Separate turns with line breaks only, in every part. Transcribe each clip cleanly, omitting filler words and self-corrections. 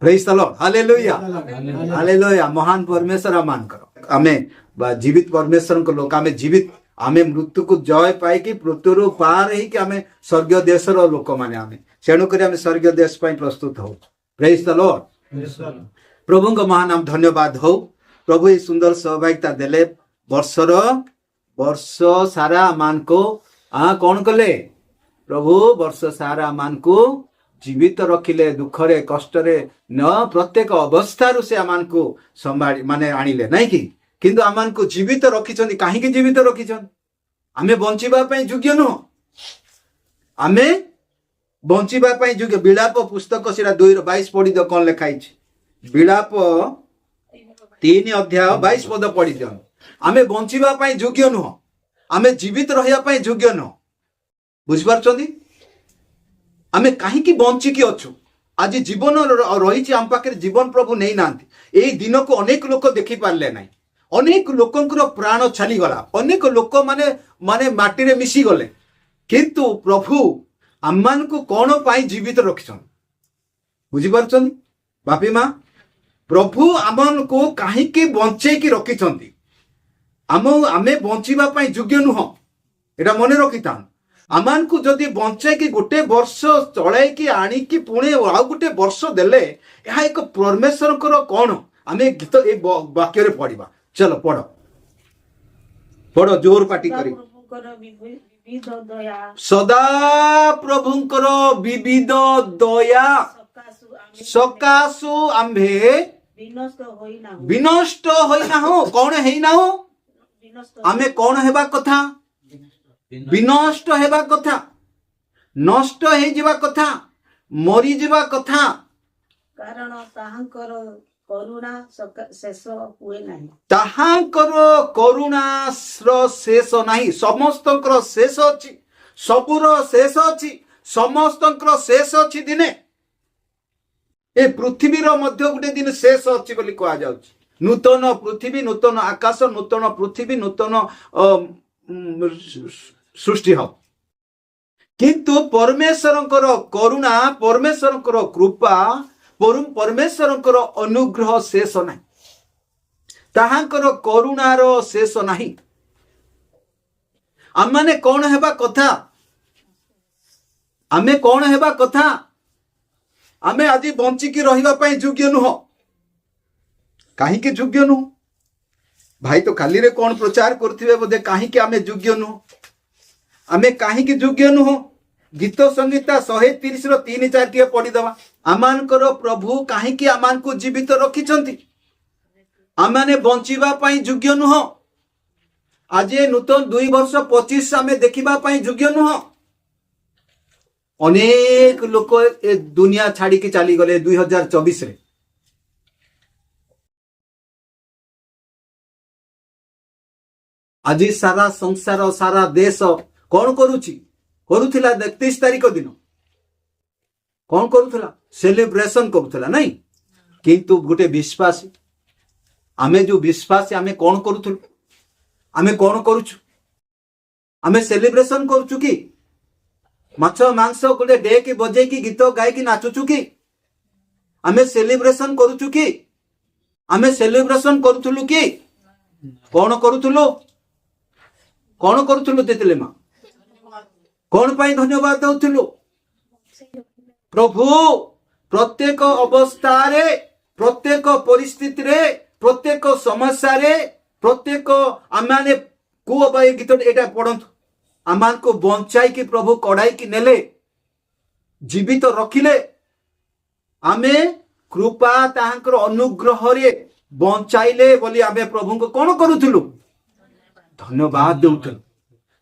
Praise the Lord, hallelujah hallelujah. महान परमेश्वर आम आमे जीवित परमेश्वर को लोक आमे जीवित आमे मृत्यु को जय पाई मृत्यु पार होइकि आमे स्वर्ग देशर लोक माने आमे तेणुक आमे स्वर्ग देश पाई प्रस्तुत हो। Praise the Lord. प्रभु को महान नाम धन्यवाद हो। प्रभु ये सुंदर सहभागिता देले वर्ष सारा मान को कौन कले प्रभु वर्ष सारा मान को जीवित रखिले दुखरे कष्टरे न प्रत्येक अवस्था से आमान को संभाली माने आनिले नहीं कि किंतु आमान को जीवित रखिछन्ति। काहेकि जीवित रखिछन्ति? आमे बंचिबा पई योग्य नुह, आमे बंचिबा पई योग्य। विलाप पुस्तक सिरा 2:22 पढ़ी द कोन लिखाई छै। विलाप 3 अध्याय 22 पद पढ़ी दियन। आमे बंचिबा पई योग्य नुह, आमे जीवित रहिया पई योग्य नुह। बुझि पारछन्ति? आमे काहेकि बंचिकी अछु? आज जीवन रही आम पाखे जीवन प्रभु नहीं नांती। एई दिन को अनेक लोक देखि पारले नाही। अनेक लोकंकर प्राण छाली गला, अनेक लोक माने माने माटी रे मिसी गले, किंतु प्रभु आम्मान को कोन पाई जीवित रखिछन? बुझि पारछन बापी मां? प्रभु आमन को काहेकि बंचे की रखिछन्ति? आमे बंचिबा पाई योग्य नुह, एटा मने रखितान। आमान को जदि बंचे कि गोटे वर्ष चढ़ाई कि आनी कि पुणे आउ गोटे वर्ष देले यह एक परमेश्वर कौन आमे गीत ए वाक्य रे पढ़िबा। चलो पढ़ पढ़ जोर पाटी करी। सदा प्रभुंकर विविध दया सकाशु आम्भे विनष्ट होइना हो। कौन हेइना हो? आमे कौन हेबा कथा? विनष्ट हेबा कथा, नष्ट हे जिबा कथा, मरी जिबा कथा।
कारण ताहांकर करुणा शेष हुए नाही।
ताहांकर करुणार शेष नाही। समस्तंकर शेष अछि, सबुर शेष अछि, समस्तंकर शेष अछि। दिने ए पृथ्वीर मध्य गोटे दिन शेष अछि बोली कहा जाउछि। नूतन पृथ्वी, नूतन आकाश, नूतन पृथ्वी, नूतन सृष्टि हो। किंतु परमेश्वरंकर करुणा, परमेश्वरंकर कृपा, परमेश्वरंकर अनुग्रह शेष नाही। ताहांकर करुणार शेष नाही। आमे कौन हेबा कथा? आमे कौन हेबा कथा? आमे आदि बंचिकी रहिबा पई योग्य नुह। काहेकि योग्य नुह? भाई तो काली रे कौन प्रचार करथिबे बोधे काहेकि आमे योग्य नुह? आमे काहेकि योग्य नुह? गीत संगीता 130 रो 3-4 टिए पढ़ी दवा। आमानकर प्रभु काहेकि आमान को जीवित रखिछन्ति? आमाने बंचिबा पई योग्य नुह। आज नूतन 2 वर्ष 25 आमे देखिबा पई योग्य नुह। अनेक लोक ए दुनिया छाड़ी के चली गले 2024 रे। आज सारा संसार सारा देश कौन करुथिला 31 तारीख दिन कौन करुथिला? सेलिब्रेशन करुथिला नहीं। किंतु गोटे विश्वासी आमे जो विश्वासी आमे कौन करुथुलु? आमे कौन करुछु? आमे सेलिब्रेशन करुछु कि माछ मांस गोटे डे की बजे की गीत गाय की नाचुछु कि? आमे सेलिब्रेशन करुछु कि? आमे सेलिब्रेशन करुथुलु कि? कौन करुथुलु? कौन करुथुलु? तेतले मां कौन पाई धन्यवाद दउथुलु? प्रभु प्रत्येक अवस्था रे, प्रत्येक परिस्थिति रे, प्रत्येक समस्या रे, प्रत्येक आमाने को अबे गीत एटा पढंतु। आमान को बंचाई कि प्रभु कड़ाई कि नेले, जीवित रखिले। आमे कृपा ताहांकर अनुग्रह रे बंचाइले बोली आमे प्रभु को कौन करुथुलु? धन्यवाद देउथुलु,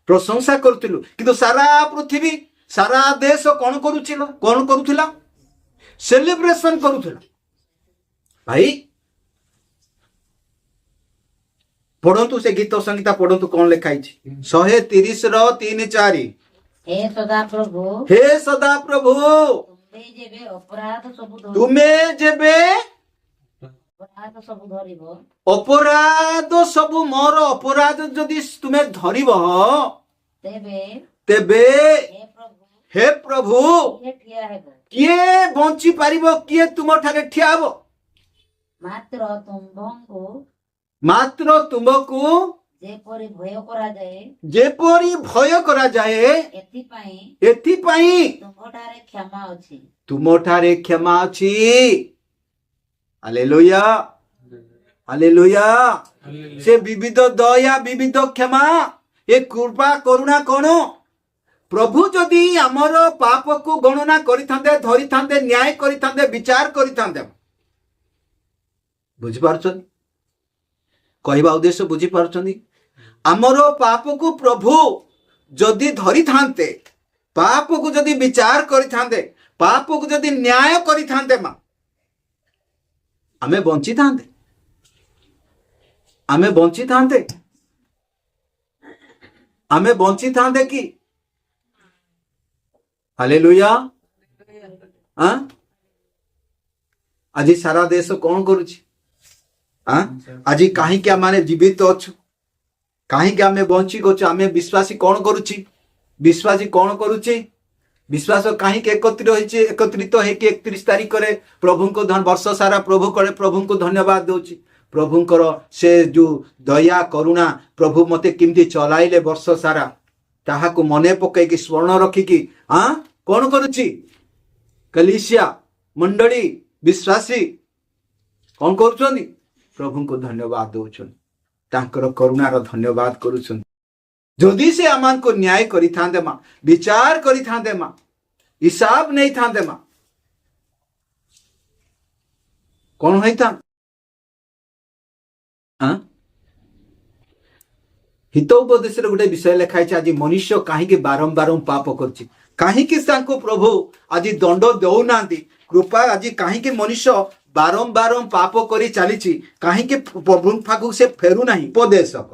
प्रशंसा करुथुलु। किंतु सारा पृथ्वी सारा देश कौन करुथिला? कौन करुथिला? सेलिब्रेशन करुथिला। भाई पढ़ंतु से गीत संगीता पढ़ंतु कौन लिखाई छी? 130 रो 3-4।
हे सदा प्रभु,
हे सदा प्रभु,
तुमे जेबे अपराध सब धरिबो,
तुमे जेबे
अपराध सब धरिबो,
अपराध सब मोर अपराध जदि तुमे धरिबो
तेबे
तेबे
हे प्रभु
हे प्रभु
किए ठिया हेबो,
किए बंची पारिबो किए तुम ठारे ठिया हबो
ମାତ୍ର ତୁମ୍ଭଙ୍କୁ
मात्र तुमको
ଯେପରି ଭୟ କରାଯାଏ
जेपरी भय करा जाए
ଏଥିପାଇଁ
एथिपाई
ତୁମ୍ଭଠାରେ କ୍ଷମା ଅଛି।
तुम ठारे क्षमा अछि। Hallelujah hallelujah. से विविध दया विविध क्षमा ए कृपा करुणा कौन प्रभु जदि आमर पाप को गणना करिथांदे धरिथांदे न्याय करिथांदे विचार करिथांदे बुझी पारछन कहवा उद्देश्य बुझी पारछन आमर पाप को प्रभु जदि धरिथांते पाप को जदि विचार करिथांदे पाप को जदि न्याय करिथांदे मा आमे बंची थांते आमे बंची थांते आमे बंची थांते कि हालेलुया। हाँ आज सारा देश कौन करुची हाँ आज कहीं क्या माने जीवित अच्छु कहीं क्या आमे बंची गछु आमे विश्वासी कौन करुची विश्वासी कौन करुची विश्वास कहीं एकत्रित है कि 31 तारीख रे प्रभु को धन वर्ष सारा प्रभु करे प्रभु को धन्यवाद दउची प्रभुंकर से जो दया करुणा प्रभु मते किमती चलाइले वर्ष सारा ताहा को मने पकई स्मरण रखिकी हाँ कौन करुची कलिसिया मंडली विश्वासी कौन करुछनी प्रभु को धन्यवाद दउछन तांकर करुणार धन्यवाद करुछन। जदि से आमान को न्याय करी थांदे मा विचार करी थांदे मा हिसाब नहीं थांदे मा कौन है था हितोपदेश गोटे विषय लिखाई आज मनुष्य कहीं बारंबार पाप कर कहीं प्रभु आज दंड देना कृपा आज कहीं मनुष्य बारंबार पाप कर चली कहीं प्रभु पाखु से फेरू ना उपदेशक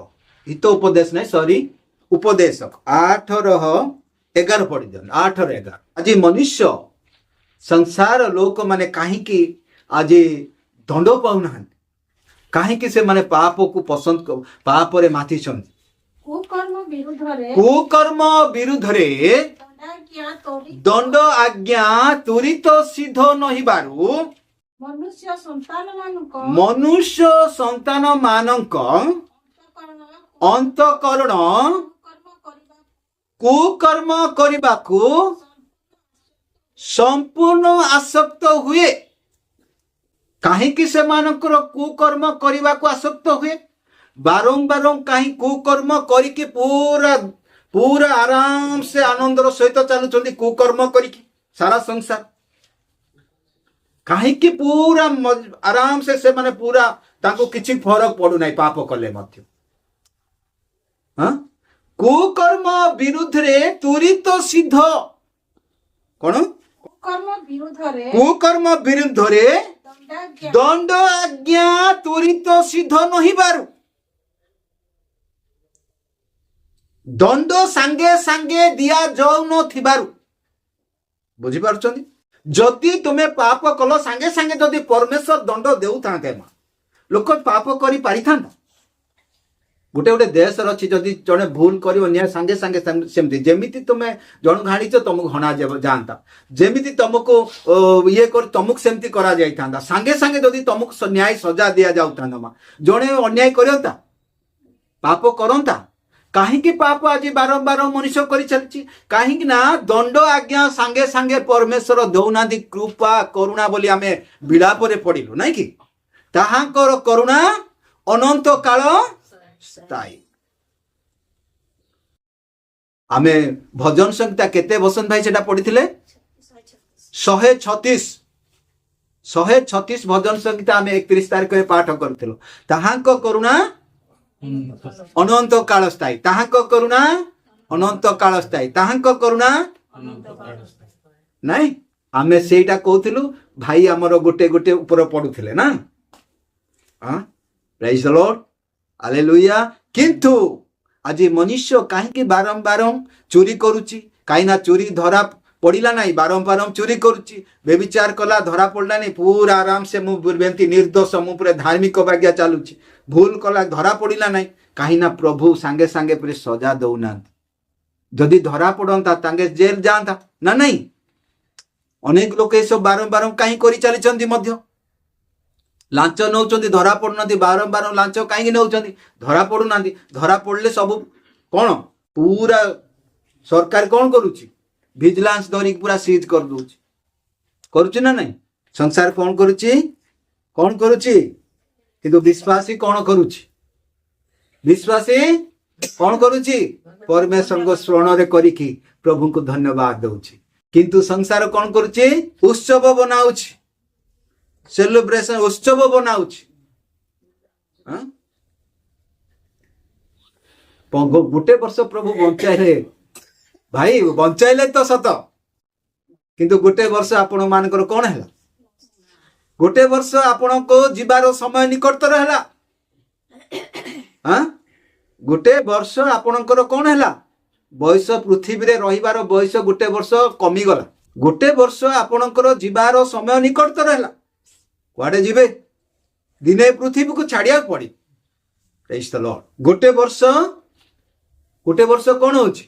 हित उपदेश नहीं सॉरी उपदेशक 8:11 पढ़ी दिया 8:11 आज मनुष्य संसार लोक माने कहीं आज दंड पाऊना कहीं से माने पाप को पसंद पाप रे माथी छंदी कुकर्म विरुद्धरे दंड आज्ञा त्वरित सिद्ध नहीं बारू मनुष्य संतान मानक अंतकरण कुकर्म करबाकू संपूर्ण आसक्त हुए कहीं से मानकर कुकर्म करने को आसक्त हुए बारंबार कहीं कुकर्म करके पूरा पूरा आराम से आनंदर सहित चलुंट कुकर्म करके सारा संसार कहीं पूरा आराम से माने पूरा तांको किछि फरक पड़ू ना पाप कले मध्य हाँ कुकर्म विरुद्ध रे त्वरित सिद्ध कौन कुकर्म विरुद्ध रे दंड आज्ञा त्वरित सिद्ध नहीं बारू दंड सांगे सांगे दिया जाऊ न बुझी पारुछंती जदि तुम्हें पाप कल सांगे सांगे जदि परमेश्वर दंड देउ थांते मा लोक पाप करी पारि थांता गोटे गोटे देश रछि जदि जने भूल करियो न्याय सांगे सांगे सेमती जेमिति तुमे जण घाणीच तुमको हणा जानता जेमिति तुमको ये कर तुमको सेमती करा जाई थांदा सांगे सांगे जदि तुमको न्याय सजा दिया जाउ थांदा मा जणे अन्याय करंता पाप करंता कहीं पाप आज बारंबार मनुष्य कर चलती कहीं ना दंड आज्ञा सांगे सांगे परमेश्वर दौना कृपा करुणा बोली आमे विलाप रे पड़िलु नहीं कि ताहांकर करुणा अनंत काल स्थायी आमे भजन संहिता केते बसंत भाई सेटा पढ़िथिले 136 भजन संहिता आमे 31 तारिख रे पाठ करथिलु ताहांक करुणा अनंत काल स्थायी ताहांक करुणा अनंत काल स्थायी ताहांक करुणा नहीं आमे सेटा कहथिलु भाई हमर गोटे गोटे ऊपर पडुथिले ना हां प्रेज द लॉर्ड हालेलुया किंतु आज मनुष्य कहीं बारंबार चोरी करुची कहीं ना चोरी धरा पड़ा ना बारंबार चोरी करुची बेविचार कला धरा पड़ा नहीं पूरा आराम से मुझे निर्दोष मुझे धार्मिक बाग्या चलुची भूल कला धरा पड़ा ना कहीं ना प्रभु सांगे सांगे पूरे सजा दौना जदि धरा पड़ता तांगे जेल जाता ना नहीं ଅନେକ ଲୋକ ଏସବୁ ବାରମ୍ବାର କାହିଁ କରି ଚାଲିଛନ୍ତି ମଧ୍ୟ ଲାଞ୍ଚ ନେଉଛନ୍ତି ଧରା ପଡୁନାହାନ୍ତି ବାରମ୍ବାର ଲାଞ୍ଚ କାହିଁକି ନେଉଛନ୍ତି ଧରା ପଡୁନାହାନ୍ତି ଧରା ପଡିଲେ ସବୁ କଣ ପୁରା ସରକାର କଣ କରୁଛି ଭିଜିଲାନ୍ସ ଧରିକି ପୁରା ସିଜ୍ କରିଦଉଛି କରୁଛି ନା ନାଇଁ ସଂସାର କଣ କରୁଛି କିନ୍ତୁ ବିଶ୍ୱାସୀ କଣ କରୁଛି ବିଶ୍ୱାସୀ କଣ କରୁଛି ପରମେଶ୍ୱରଙ୍କ ସ୍ମରଣରେ କରିକି ପ୍ରଭୁଙ୍କୁ ଧନ୍ୟବାଦ ଦଉଛି କିନ୍ତୁ ସଂସାର କଣ କରୁଛି ଉତ୍ସବ ବନାଉଛି ସେଲିବ୍ରେସନ ଉତ୍ସବ ବନାଉଛି ଗୋଟେ ବର୍ଷ ପ୍ରଭୁ ବଞ୍ଚାଇଲେ ଭାଇ ବଞ୍ଚାଇଲେ ତ ସତ କିନ୍ତୁ ଗୋଟେ ବର୍ଷ ଆପଣ ମାନଙ୍କର କଣ ହେଲା ଗୋଟେ ବର୍ଷ ଆପଣଙ୍କୁ ଯିବାର ସମୟ ନିକଟତର ହେଲା ଗୋଟେ ବର୍ଷ ଆପଣଙ୍କର କଣ ହେଲା ବୟସ ପୃଥିବୀରେ ରହିବାର ବୟସ ଗୋଟେ ବର୍ଷ କମିଗଲା ଗୋଟେ ବର୍ଷ ଆପଣଙ୍କର ଯିବାର ସମୟ ନିକଟତର ହେଲା କୁଆଡେ ଯିବେ ଦିନେ ପୃଥିବୀକୁ ଛାଡିବାକୁ ପଡେ ପ୍ରେଜ୍ ଦ ଲର୍ଡ ଗୋଟେ ବର୍ଷ କଣ ହଉଛି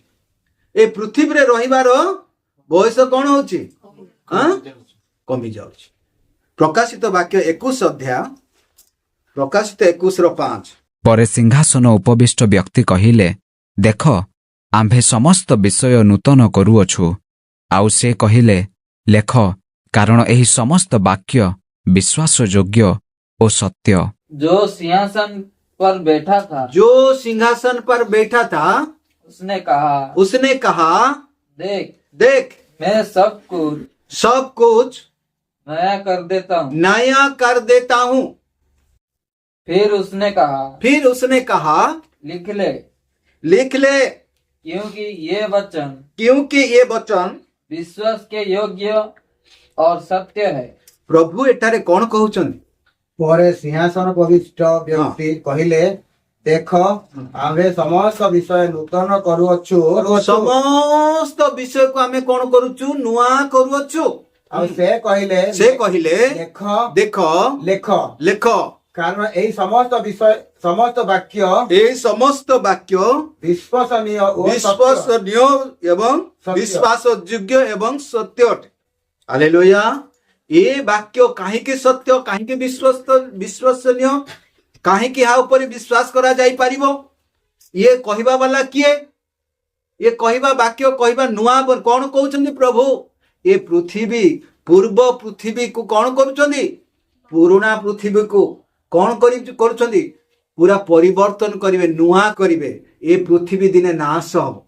ଏ ପୃଥିବୀରେ ରହିବାର ବୟସ କଣ ହଉଛି କମି ଯାଉଛି ପ୍ରକାଶିତ ବାକ୍ୟ 21 ଅଧ୍ୟାୟ ପ୍ରକାଶିତ 21:5
ପରେ ସିଂହାସନ ଉପବିଷ୍ଟ ବ୍ୟକ୍ତି କହିଲେ ଦେଖ ଆମ୍ଭେ ସମସ୍ତ ବିଷୟ ନୂତନ କରୁଅଛୁ ଆଉ ସେ କହିଲେ ଲେଖ କାରଣ ଏହି ସମସ୍ତ ବାକ୍ୟ ବିଶ୍ୱାସଯୋଗ୍ୟ ଓ ସତ୍ୟ
जो सिंहासन पर बैठा था
जो सिंहासन पर बैठा था
उसने कहा
देख
मैं सब
कुछ
नया कर देता हूँ फिर उसने कहा लिख ले क्योंकि ये वचन विश्वास के योग्य और सत्य है
प्रभु एठारे कौन कहउछन
ପରେ ସିଂହାସନ ଉପବିଷ୍ଟ ବ୍ୟକ୍ତି କହିଲେ ଦେଖ ଆମ୍ଭେ ସମସ୍ତ ବିଷୟ ନୂତନ କରୁଅଛୁ
ସମସ୍ତ ବିଷୟକୁ ଆମେ କଣ କରୁଛୁ ନୂଆ କରୁଅଛୁ
ଆଉ ସେ କହିଲେ
ଦେଖ ଲେଖ
କାରଣ ଏହି ସମସ୍ତ ବାକ୍ୟ ବିଶ୍ୱାସନୀୟ
ଏବଂ ବିଶ୍ୱାସଯୋଗ୍ୟ ଏବଂ ସତ୍ୟ ଅଟେ ହାଲେଲୁୟା ये वाक्य काहींके सत्य काहींके विश्वसनीय काहींके हा ऊपर विश्वास करा जाई परिबो ये कहिबा वाला किए ये कहिबा वाक्य कहिबा नुआ कौन कहउछन्ती प्रभु ये पृथ्वी पूर्व पृथ्वी को कौन करूछन्ती पुराना पृथ्वी को कौन करूछन्ती पूरा परिवर्तन करिवे नुआ करिवे ये पृथ्वी दिने नाश हबो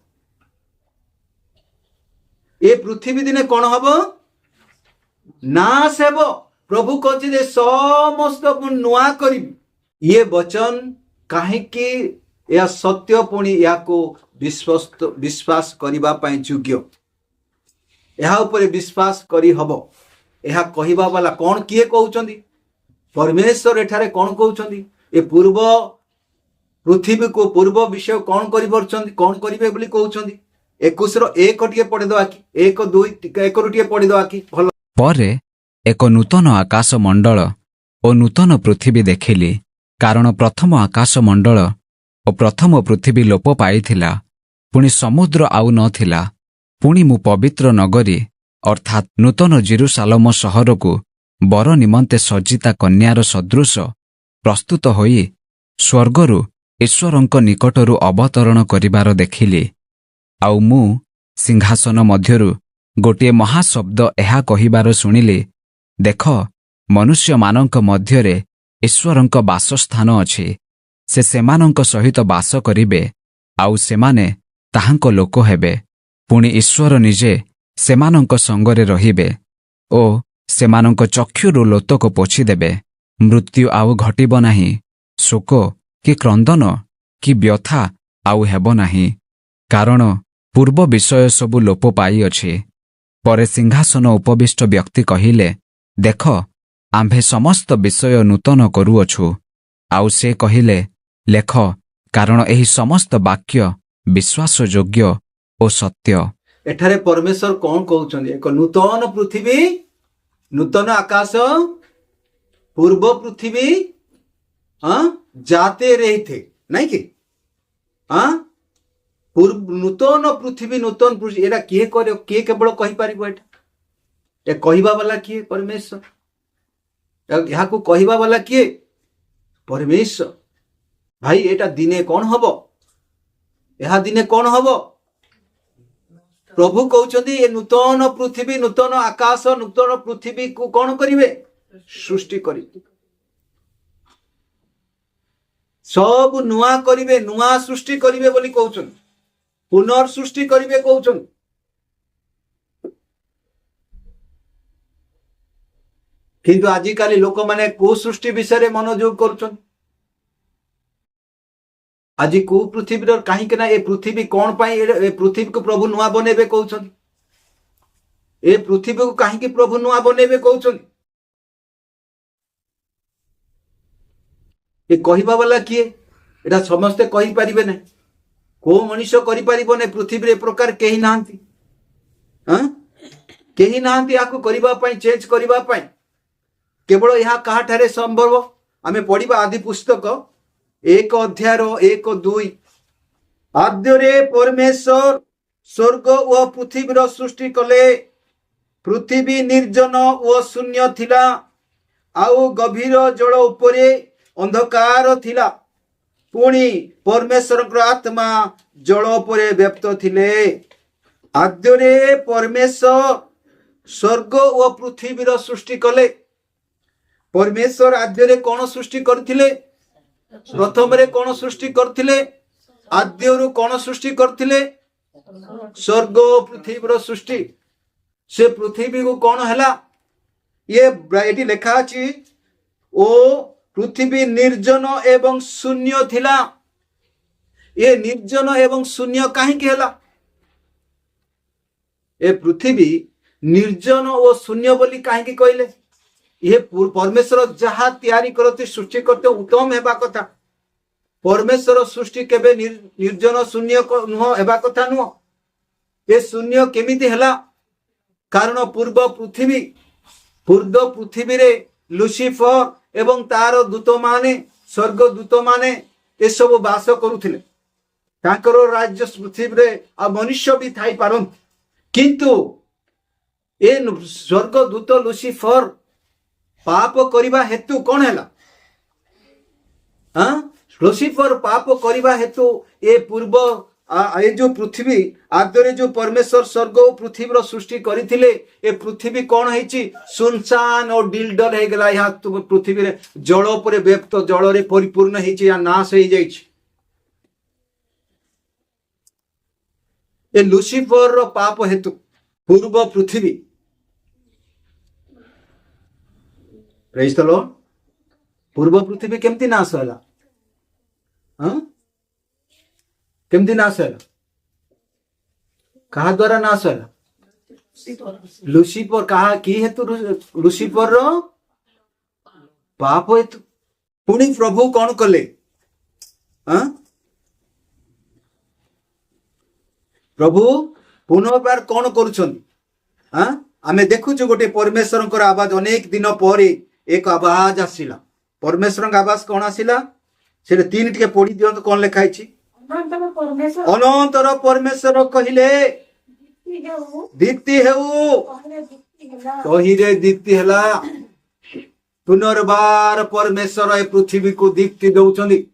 ये पृथ्वी दिने कौन हबो नाश हेब प्रभु कहते समस्त नुआ कर ये वचन कहीं या सत्य पुणी या विश्वास करने योग्य यह ऊपर विश्वास करी हब यह कहवा वाला कौन किए कहउछन्ती परमेश्वर एठारे कौन कहउछन्ती ए पूर्व पृथ्वी को पूर्व विषय कौन कौन करिवे बोली कहउछन्ती 21:1 टिके पढ़ी दवा कि 1:2 टिके पढ़ी दवा कि भल
ପରେ ଏକ ନୂତନ ଆକାଶ ମଣ୍ଡଳ ଓ ନୂତନ ପୃଥିବୀ ଦେଖିଲି କାରଣ ପ୍ରଥମ ଆକାଶ ମଣ୍ଡଳ ଓ ପ୍ରଥମ ପୃଥିବୀ ଲୋପ ପାଇଥିଲା ପୁଣି ସମୁଦ୍ର ଆଉ ନଥିଲା ପୁଣି ମୁଁ ପବିତ୍ର ନଗରୀ ଅର୍ଥାତ୍ ନୂତନ ଜେରୁସାଲେମ ସହରକୁ ବର ନିମନ୍ତେ ସଜ୍ଜିତା କନ୍ୟାର ସଦୃଶ ପ୍ରସ୍ତୁତ ହୋଇ ସ୍ୱର୍ଗରୁ ଈଶ୍ୱରଙ୍କ ନିକଟରୁ ଅବତରଣ କରିବାର ଦେଖିଲି ଆଉ ମୁଁ ସିଂହାସନ ମଧ୍ୟରୁ ଗୋଟିଏ ମହାଶବ୍ଦ ଏହା କହିବାର ଶୁଣିଲି ଦେଖ ମନୁଷ୍ୟମାନଙ୍କ ମଧ୍ୟରେ ଈଶ୍ୱରଙ୍କ ବାସସ୍ଥାନ ଅଛି ସେ ସେମାନଙ୍କ ସହିତ ବାସ କରିବେ ଆଉ ସେମାନେ ତାହାଙ୍କ ଲୋକ ହେବେ ପୁଣି ଈଶ୍ୱର ନିଜେ ସେମାନଙ୍କ ସଙ୍ଗରେ ରହିବେ ଓ ସେମାନଙ୍କ ଚକ୍ଷୁରୁ ଲୋତକ ପୋଛିଦେବେ ମୃତ୍ୟୁ ଆଉ ଘଟିବ ନାହିଁ ଶୋକ କି କ୍ରନ୍ଦନ କି ବ୍ୟଥା ଆଉ ହେବ ନାହିଁ କାରଣ ପୂର୍ବ ବିଷୟ ସବୁ ଲୋପ ପାଇଅଛି ପରେ ସିଂହାସନ ଉପବିଷ୍ଟ ବ୍ୟକ୍ତି କହିଲେ ଦେଖ ଆମ୍ଭେ ସମସ୍ତ ବିଷୟ ନୂତନ କରୁଅଛୁ ଆଉ ସେ କହିଲେ ଲେଖ କାରଣ ଏହି ସମସ୍ତ ବାକ୍ୟ ବିଶ୍ୱାସଯୋଗ୍ୟ ଓ ସତ୍ୟ
ଏଠାରେ ପରମେଶ୍ୱର କଣ କହୁଛନ୍ତି ଏକ ନୂତନ ପୃଥିବୀ ନୂତନ ଆକାଶ ପୂର୍ବ ପୃଥିବୀ जाते रही थे नहीं कि नूतन पृथ्वी नूतन पृथ्वी एटा किए केवल कही पार एटा ए कहवा वाला किए? परमेश्वर। यहाँ को कहवा वाला किए? परमेश्वर। भाई एटा दिने कौन हबो? यह दिने कौन हबो? प्रभु कहउछंती ए नूतन पृथ्वी, नूतन आकाश, नूतन पृथ्वी को कौन करिवे? सृष्टि करिवे। सब नुआ करिवे, नुआ सृष्टि करिवे बोली कहउछन। पुनर्सृष्टि करिवे कहउछन। किंतु आजिकाली लोक माने को सृष्टि विषय मनोयोग करुछन। आज को पृथ्वी कहीं ना ए पृथ्वी कौन पाई? ए पृथ्वी को प्रभु नुआ बनेबे कहउछन। ए पृथ्वी को कहीं प्रभु नुआ बनेबे कहउछन। ए कहवा वाला किए? एटा समस्ते कहि परिबे नै। को मनुष्य करि परिबो नै? पृथ्वी रे प्रकार केही नांती। हां केही नांती आको करिबा पई, चेंज करिबा पई। केवल यह कहाठारे संभव? आमे पढ़िबा आदि पुस्तक 1 अध्याय 1-2। आद्यरे परमेश्वर स्वर्ग व पृथ्वीर सृष्टि कले। पृथ्वी निर्जन व शून्य थिला, आउ गभीर जल उपरे अंधकार थिला। पुणी परमेश्वर आत्मा जल उपरे व्याप्त थिले। आद्यरे परमेश्वर स्वर्ग व पृथ्वीर सृष्टि कले। परमेश्वर आद्यरे कौन सृष्टि करथिले? प्रथम रे कौन सृष्टि करथिले? आद्यरु कौन सृष्टि करथिले? स्वर्ग पृथ्वीर सृष्टि। से पृथ्वी को कौन हैला? ये एटी लिखा अछि, ओ पृथ्वी निर्जन एवं शून्य थिला। ये निर्जन एवं शून्य काहे के हैला? ए पृथ्वी निर्जन और शून्य बोली काहे के कहले? ये परमेश्वर जहा तैयारी करते, सृष्टि करते उत्तम हेबा कथा। परमेश्वर सृष्टि केबे निर्जन शून्य नुह हेबा कथा नुह। ये शून्य केमिति हैला? कारण पूर्व पृथ्वी रे लुसिफर एवं तार दूत माने, स्वर्ग दूत माने ए सब वास करुथिले। ताकर राज्य पृथ्वी रे आ मनुष्य भी थाई पारन। किंतु ए स्वर्ग दूत लुसिफर पाप करिबा हेतु कौन हैला? लुसिफर पाप करिबा हेतु ए पूर्व ए जो पृथ्वी आदरे जो परमेश्वर स्वर्ग और पृथ्वीर सृष्टि करथिले, ए पृथ्वी कौन हैची? सुनसान और डिलडल हे गेला। या पृथ्वी रे जल उपरे व्याप्त, जल रे परिपूर्ण हैची, या नाश हे जाइछि। ए लुसिफर रो पाप हेतु पूर्व पृथ्वी। Praise the Lord. पूर्व पृथ्वी केमती नाश होला? केमती नाश होला? कहा द्वारा नाश होला? लुसिफर। कहा की हेतु? लुसिफर रो पाप हेतु। पुणी प्रभु कौन कले? प्रभु पुनर्बार कौन करुछन? आमे देखुछु गोटे परमेश्वर आवाज अनेक दिन पर एक आवाज आसिला। परमेश्वर आवाज कौन आसिला? से 3 टिके पढ़ी दियंत। कौन लिखाई छी? अनंतर परमेश्वर कहिले दीप्ति हेउ। कहिरे दीप्ति हैला। पुनर्बार परमेश्वर ए पृथ्वी को दीप्ति दउछंदी।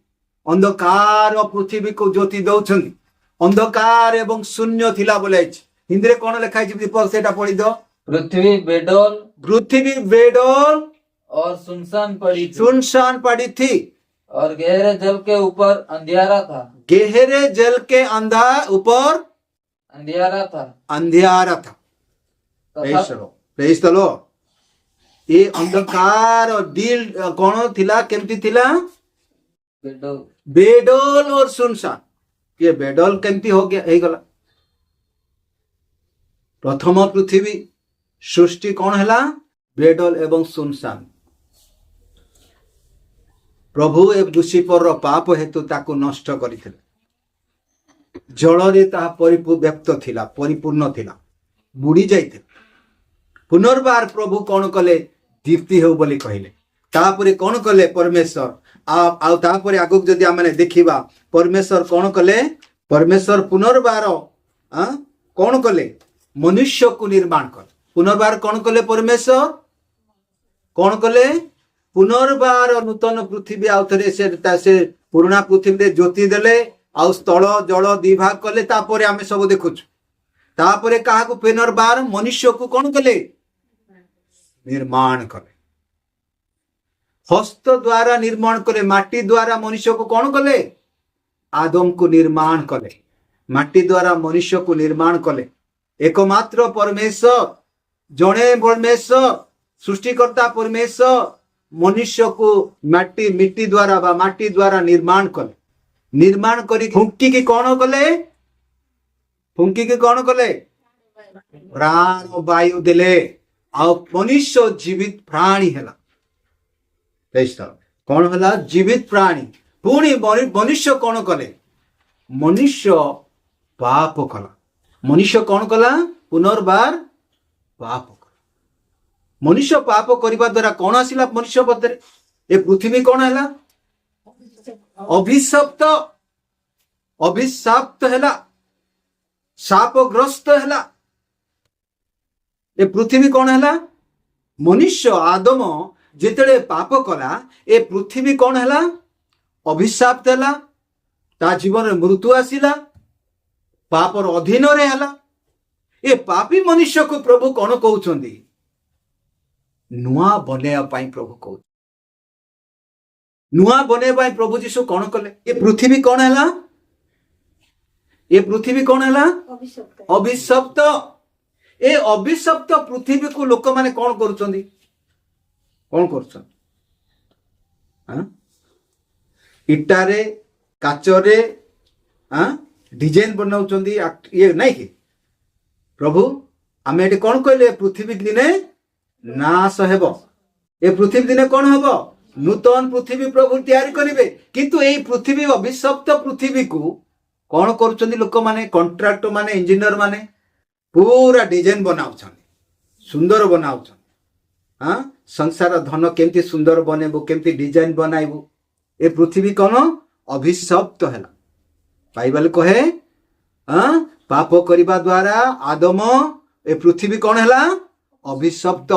अंधकार पृथ्वी को ज्योति दउछंदी। अंधकार एवं शून्य थिला बोलाइछि। हिंदी रे कौन लिखाई छी? दीपक सेटा पढ़ी दो।
पृथ्वी बेडोल और सुनसान पड़ी थी, और गहरे जल के ऊपर अंधियारा था।
गहरे जल के ऊपर अंधियारा था। Praise the Lord. ये अंधकार और डील कौन थिला? केमती थिला? बेडोल और सुनसान। ये बेडोल केमती हो गया? हे गला। प्रथम पृथ्वी सृष्टि कौन हैला? बेडोल एवं सुनसान। प्रभु ए लुसिफर रो पाप हेतु ताको नष्ट करिथिले। जल रे ता व्याप्त थिला, परिपूर्ण थिला, बुड़ी जाइथिला। पुनर्बार प्रभु कौन कले? दीप्ति हेउ बोली कहिले। तापरे कौन कले? परमेश्वर आ तापरे आगुक जदि आमे देखिबा, परमेश्वर कौन कले? परमेश्वर पुनर्बार कौन कले? मनुष्य को निर्माण कले। पुनर्बार कौन कले परमेश्वर कौन कले पुनर्बार नूतन पृथ्वी आउ थे से पुराना पृथ्वी ज्योति देले आउ स्थल जल दी भाग कले तापर आम सब देखुଛୁ तापर क्या पुनर्बार मनुष्य को कौन कले निर्माण कले हस्त द्वारा निर्माण कले माटी द्वारा मनुष्य को कौन कले आदम को निर्माण कले माटी द्वारा मनुष्य को निर्माण कले एकमात्र परमेश्वर जड़े परमेश्वर सृष्टिकर्ता परमेश्वर मनुष्य को मिट्टी द्वारा बा माटी द्वारा निर्माण कले निर्माण करी फुंकी की कौन कले फुंकी की कौन कले प्राण वायु देले आ मनुष्य जीवित प्राणी है कौन है जीवित प्राणी पुणी मनुष्य कौन कले मनुष्य पाप कला मनुष्य कौन कला पुनर्बार पाप कला मनुष्य पाप करने द्वारा कौन आसला मनुष्य पदरे ए पृथ्वी कौन है अभिशप्त अभिशाप्त है शापग्रस्त है ए पृथ्वी कौन है मनुष्य आदम जिते पाप कला ए पृथ्वी कौन है अभिशाप्त है ता जीवन मृत्यु आसला पापर अधीन रे हला ए पापी मनुष्य को प्रभु कौन कहउछंदी नुआ बनेया पाई प्रभु कहउ नुआ बने पाई प्रभु जीशु कौन कले ए पृथ्वी कौन है ए पृथ्वी कौन है अभिशप्त ए अभिशप्त पृथ्वी को लोक माने कौन करूछंदी कौन करूछन हां इटारे काचरे हां डिजाइन बनाउछंदी ये नहीं कि प्रभु आम ये कौन कहले पृथ्वी दिने नाश हेब ए पृथ्वी दिने कौन हेब नूतन पृथ्वी प्रभु तैयारी करिवे किंतु एई पृथ्वी अभिशप्त पृथ्वी को कौन करूछंदी लोक माने कॉन्ट्रैक्टर माने इंजीनियर माने पूरा डिजाइन बनाउछंदी सुंदर बनाउछंदी हां संसार धन केमती सुंदर बनेबो केमती डिजाइन बनाइबो ए पृथ्वी कौन अभिशप्त है बाइबल कहे पाप करने द्वारा आदम ए पृथ्वी कौन है अभिशप्त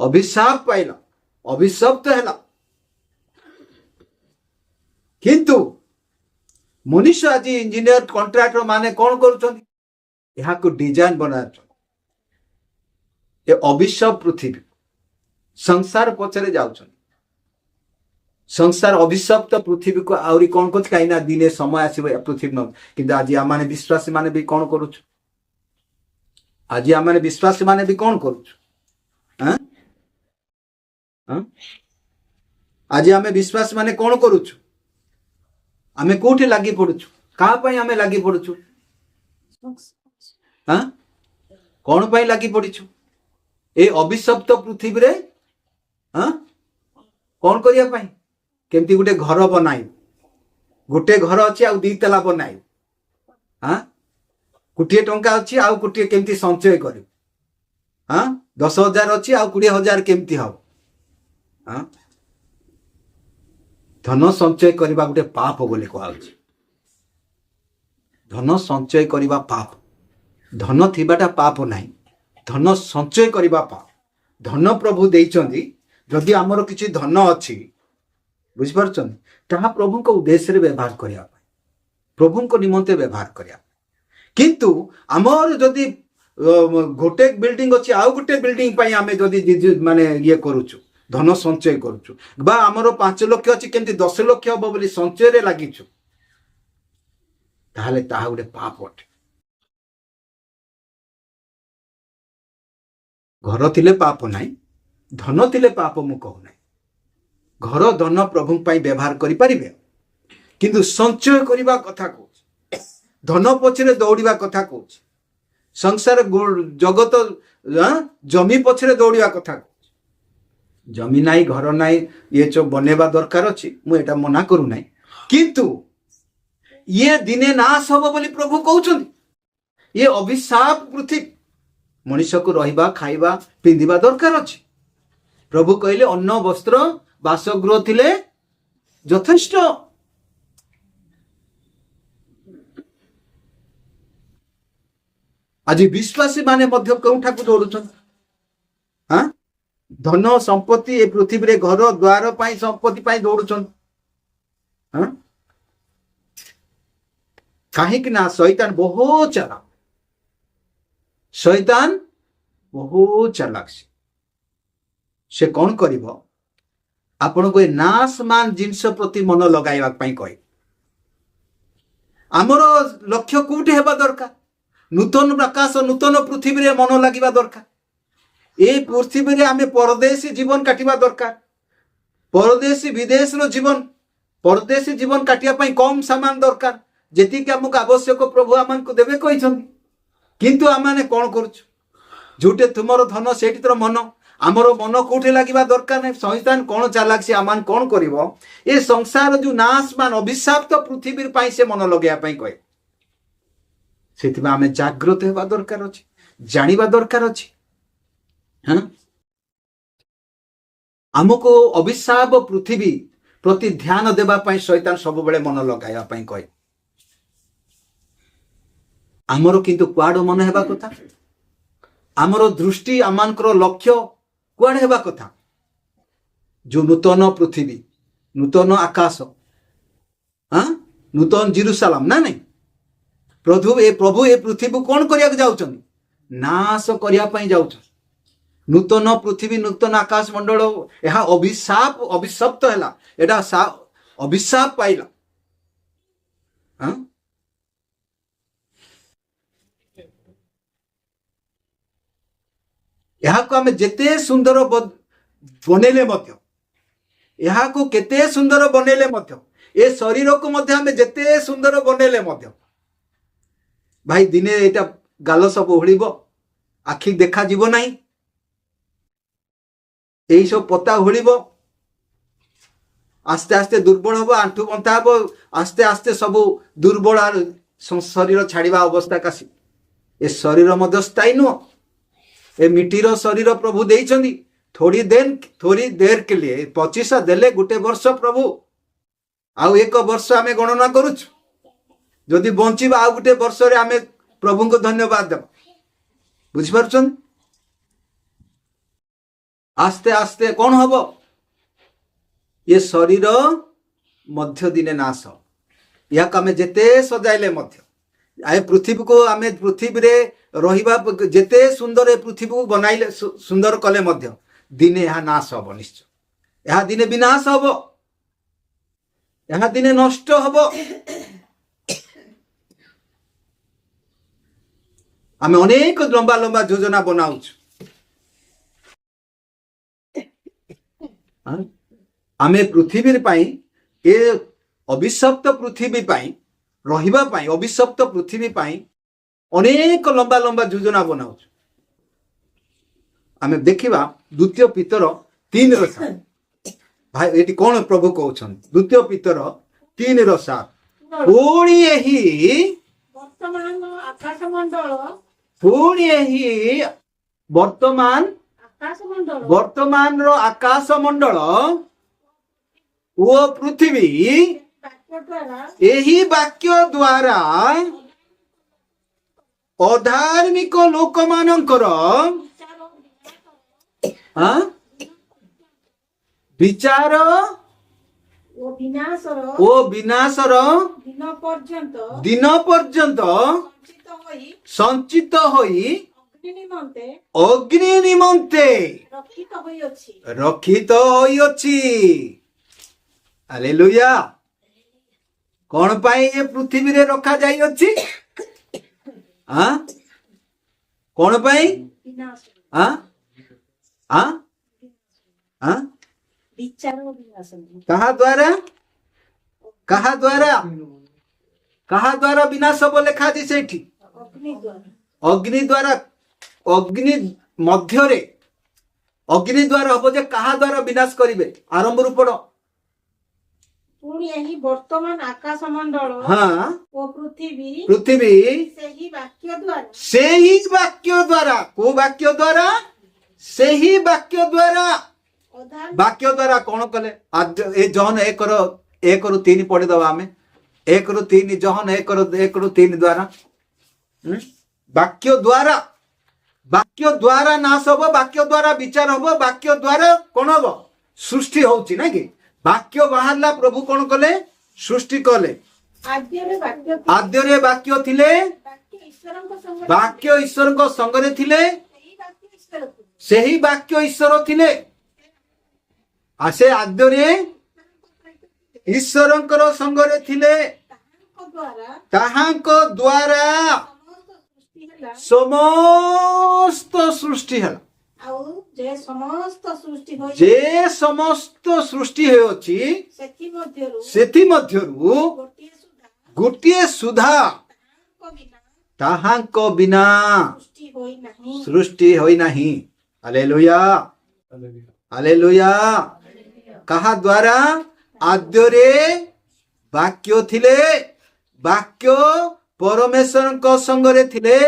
अभिशाप पाइला अभिशप्त है किंतु मनुष्य आज इंजीनियर कॉन्ट्रैक्टर माने कौन कर डिजाइन बना अभिशप पृथ्वी संसार पचरे जाउछन संसार अभिशप्त पृथ्वी को आउरी कौन कर कहीं दिने समय आसो पृथ्वी न कि आज आम विश्वासी माने भी कौन करुच आज आम विश्वासी माने भी कौन करुच आज आम विश्वासी माने कौन करुच आम कोठी लगी पड़ुछु कहा आम लगी पड़ुछु कौन पाई लगी पड़ीछु ए अभिशप्त पृथ्वी रे कौन करिया पाई केमती गोटे घर बनाई गोटे घर अच्छी आउ दी तला बनाई गोटे टंका अच्छी आउ गोटे केमती संचय कर 10,000 अच्छी आउ 20,000 केमती हम धन संचय करने गोटे पाप बोले कहुच धन संचय करने पाप धन थिबाटा पाप नहीं धन संचय करने पाप धन प्रभु देइचंदी जदि आमर किछि धन अच्छी बुझिपार प्रभु को उद्देश्य व्यवहार करने प्रभु को निमंते व्यवहार करने किंतु आमर जदि गोटे बिल्डिंग अच्छी आउ गोटे बिल्डिंग पाई आमे जदि माने ये करूछु धन संचय करूछु बा आमर 5 लाख अच्छी केमती 10 लाख हम बोली संचय रे लागिछु ताहले ताहा गोटे पाप अटे घर थिले पाप नाही धन थिले पाप मु कहू नाही घर धन प्रभु पाई व्यवहार करि परिबे किंतु संचय करिबा कथा कहू धन पछरे दौड़िबा कथा कहू संसार जगत जमी पछरे दौड़िबा कथा कहू जमी नाई घर नाई ये जो बनेबा दरकार अछि मु एटा मना करू नाही किंतु ये दिने नाश हबो बोली प्रभु कहउछन्ती ये अभिशाप पृथ्वी मनुष्य को रहिबा खाइबा पिंधिबा दरकार अछि प्रभु कहले अन्न वस्त्र बासगृह थिले यथेष्ट आज विश्वासी माने मध्य केउठाकु दौड़ुछन हाँ धन संपत्ति ए पृथ्वी रे घर द्वार पाई संपत्ति पाई दौड़ुछन हाँ कहीं ना शैतान बहुत चालाक शैतान बहुत चालाक से कौन करिवो आपण को नाशमान जिनस प्रति मन लगाइबा पई कहि आमर लक्ष्य कोठी हेबा दरकार नूतन आकाश नूतन पृथ्वी रे मन लागिबा दरकार ए पृथ्वी रे आमे परदेशी जीवन काटिबा दरकार परदेशी विदेश रो जीवन परदेशी जीवन काटिया पई कम सामान दरकार जेति के हमक आवश्यक प्रभु आमन को देबे कहिसंती किंतु आमाने कोन करूछु झूठे तुमरो धन सेठी तोर मन आमर मन कोठे लागिबा दरकार नै शैतान कोन चालाक से आमान कोन करिवो ए संसार जो नाशमान अभिशाप्त पृथ्वी पई से मन लगाया पई कहे सेति आमे जागृत हेबा दरकार अछि जानिबा दरकार अछि हां हमको अभिशाप पृथ्वी प्रति ध्यान देबा पई शैतान सब बेले मन लगाया पई कहे आमर किंतु कुआड मन हेबा कथा आमर दृष्टि आमानकर लक्ष्य कुआड हेबा कथा जो नूतन पृथ्वी नूतन आकाश हाँ नूतन जेरूसलम ना नहीं प्रभु ए पृथ्वी को कौन करिया जाउछन नाश करिया पई जाउछन नूतन पृथ्वी नूतन आकाश मंडल यह अभिशाप्त हैला एटा अभिशाप पाइला हाँ यहाँ को आमे जेते सुंदर बनेले मध्य यहाँ को केते सुंदर बनेले मध्य ए शरीर को मध्य आमे जेते सुंदर बनेले मध्य भाई दिने एटा गाल सब ओहळिबो आखि देखा जीव नाही एई सब पता ओहळिबो आस्ते आस्ते दुर्बल हबो आंठू बंथा हबो आस्ते आस्ते सब दुर्बल शरीर छाड़िबा अवस्था कासी ए शरीर मध्य स्थायी नुह ए मिट्टीर शरीर प्रभु देइछंदी थोड़ी देर के लिए 25 देले गुटे वर्ष प्रभु आउ एक वर्ष आमे गणना करूछु जदि बंचिबा आउ गुटे वर्ष रे आमे प्रभु को धन्यवाद देब बुझि परछन आस्ते आस्ते कौन हबो ये शरीर मध्य दिने नाश या आमे जेते सजाइले मध्य आए पृथ्वी को आमे पृथ्वी रे रहिबा जेते सुंदर ए पृथ्वी को बनाइले सुंदर कले मध्य दिने यहाँ नाश हब निश्चय यहाँ दिने विनाश हब यहाँ दिने नष्ट हब आमे अनेक लंबा लंबा योजना बनाउछु आमे पृथ्वी पाई ए अभिशप्त पृथ्वी पाई रहिबा पाई अभिशप्त पृथ्वी पाई अनेक लंबा लंबा योजना बनाउछु आमे देखिबा द्वितीय पीतर 3:7 भाई एटी कोन प्रभु कहउछन द्वितीय पीतर 3:7 पुणी एही
वर्तमान आकाश मंडल
पुणी एही वर्तमान रो आकाश मंडल ओ पृथ्वी
वाक्य द्वारा
एही वाक्य द्वारा अधार्मिक लोक मानकर विचार ओ विनाशर दिन पर्यंत संचित होई अग्नि निमंते रक्षित होई अछि हालेलुया कौन पाई ये पृथ्वी रे रखा जाई अछि हाँ कौन पाई हाँ हाँ हाँ कहा द्वारा विनाश हब लेखा जी सेठी अग्नि द्वारा अग्नि मध्य रे अग्नि द्वारा हब जे कहा द्वारा विनाश करिवे आरंभ रु पड़
पुणी यही वर्तमान आकाश मंडल
हाँ
ओ पृथ्वी
से ही वाक्य द्वारा को वाक्य द्वारा से ही वाक्य द्वारा वाक्य द्वारा कौन कले ए जहन 1:3 पढ़ी दबा आमे 1:3 जहन 1:3 द्वारा ବାକ୍ୟ ଦ୍ୱାରା ନାଶ ହବ, ବାକ୍ୟ ଦ୍ୱାରା ବିଚାର ହବ, ବାକ୍ୟ ଦ୍ୱାରା କଣ ହବ? ସୃଷ୍ଟି ହଉଛି ନାଇଁ କି? ବାକ୍ୟ ବାହାରିଲା, ପ୍ରଭୁ କଣ କଲେ? ସୃଷ୍ଟି କଲେ।
ଆଦ୍ୟରେ ବାକ୍ୟ ଥିଲା।
ଆଦ୍ୟରେ ବାକ୍ୟ ଥିଲେ,
ବାକ୍ୟ ଈଶ୍ୱରଙ୍କ ସଙ୍ଗରେ
ବାକ୍ୟ ଈଶ୍ୱରଙ୍କ ସଙ୍ଗରେ ଥିଲେ,
ସେହି ବାକ୍ୟ ଈଶ୍ୱର ଥିଲେ।
ସେହି ବାକ୍ୟ ଈଶ୍ୱର ଥିଲେ। ସେ ଆଦ୍ୟରେ ଈଶ୍ୱରଙ୍କର ସଙ୍ଗରେ ଥିଲେ,
ତାହାଙ୍କ ଦ୍ୱାରା
ତାହାଙ୍କ ଦ୍ୱାରା
ସମସ୍ତ ସୃଷ୍ଟି
ସମସ୍ତ ସୃଷ୍ଟି
ହେଲା।
ହେଲା।
ଆଉ ଯେ ସମସ୍ତ ସୃଷ୍ଟି ହୋଇ
ଯେ ସମସ୍ତ ସୃଷ୍ଟି ହେଉଅଛି
ସେଥିମଧ୍ୟରୁ
ଗୋଟିଏ ସୁଧା
ତାହାଙ୍କ ବିନା
ତାହାଙ୍କ ବିନା
ସୃଷ୍ଟି ହୋଇନାହିଁ।
ସୃଷ୍ଟି ହୋଇନାହିଁ। Hallelujah, hallelujah. କାହା ଦ୍ୱାରା? ଆଦ୍ୟରେ ବାକ୍ୟ ଥିଲେ, ବାକ୍ୟ ପରମେଶ୍ୱରଙ୍କ ସଙ୍ଗରେ ଥିଲେ,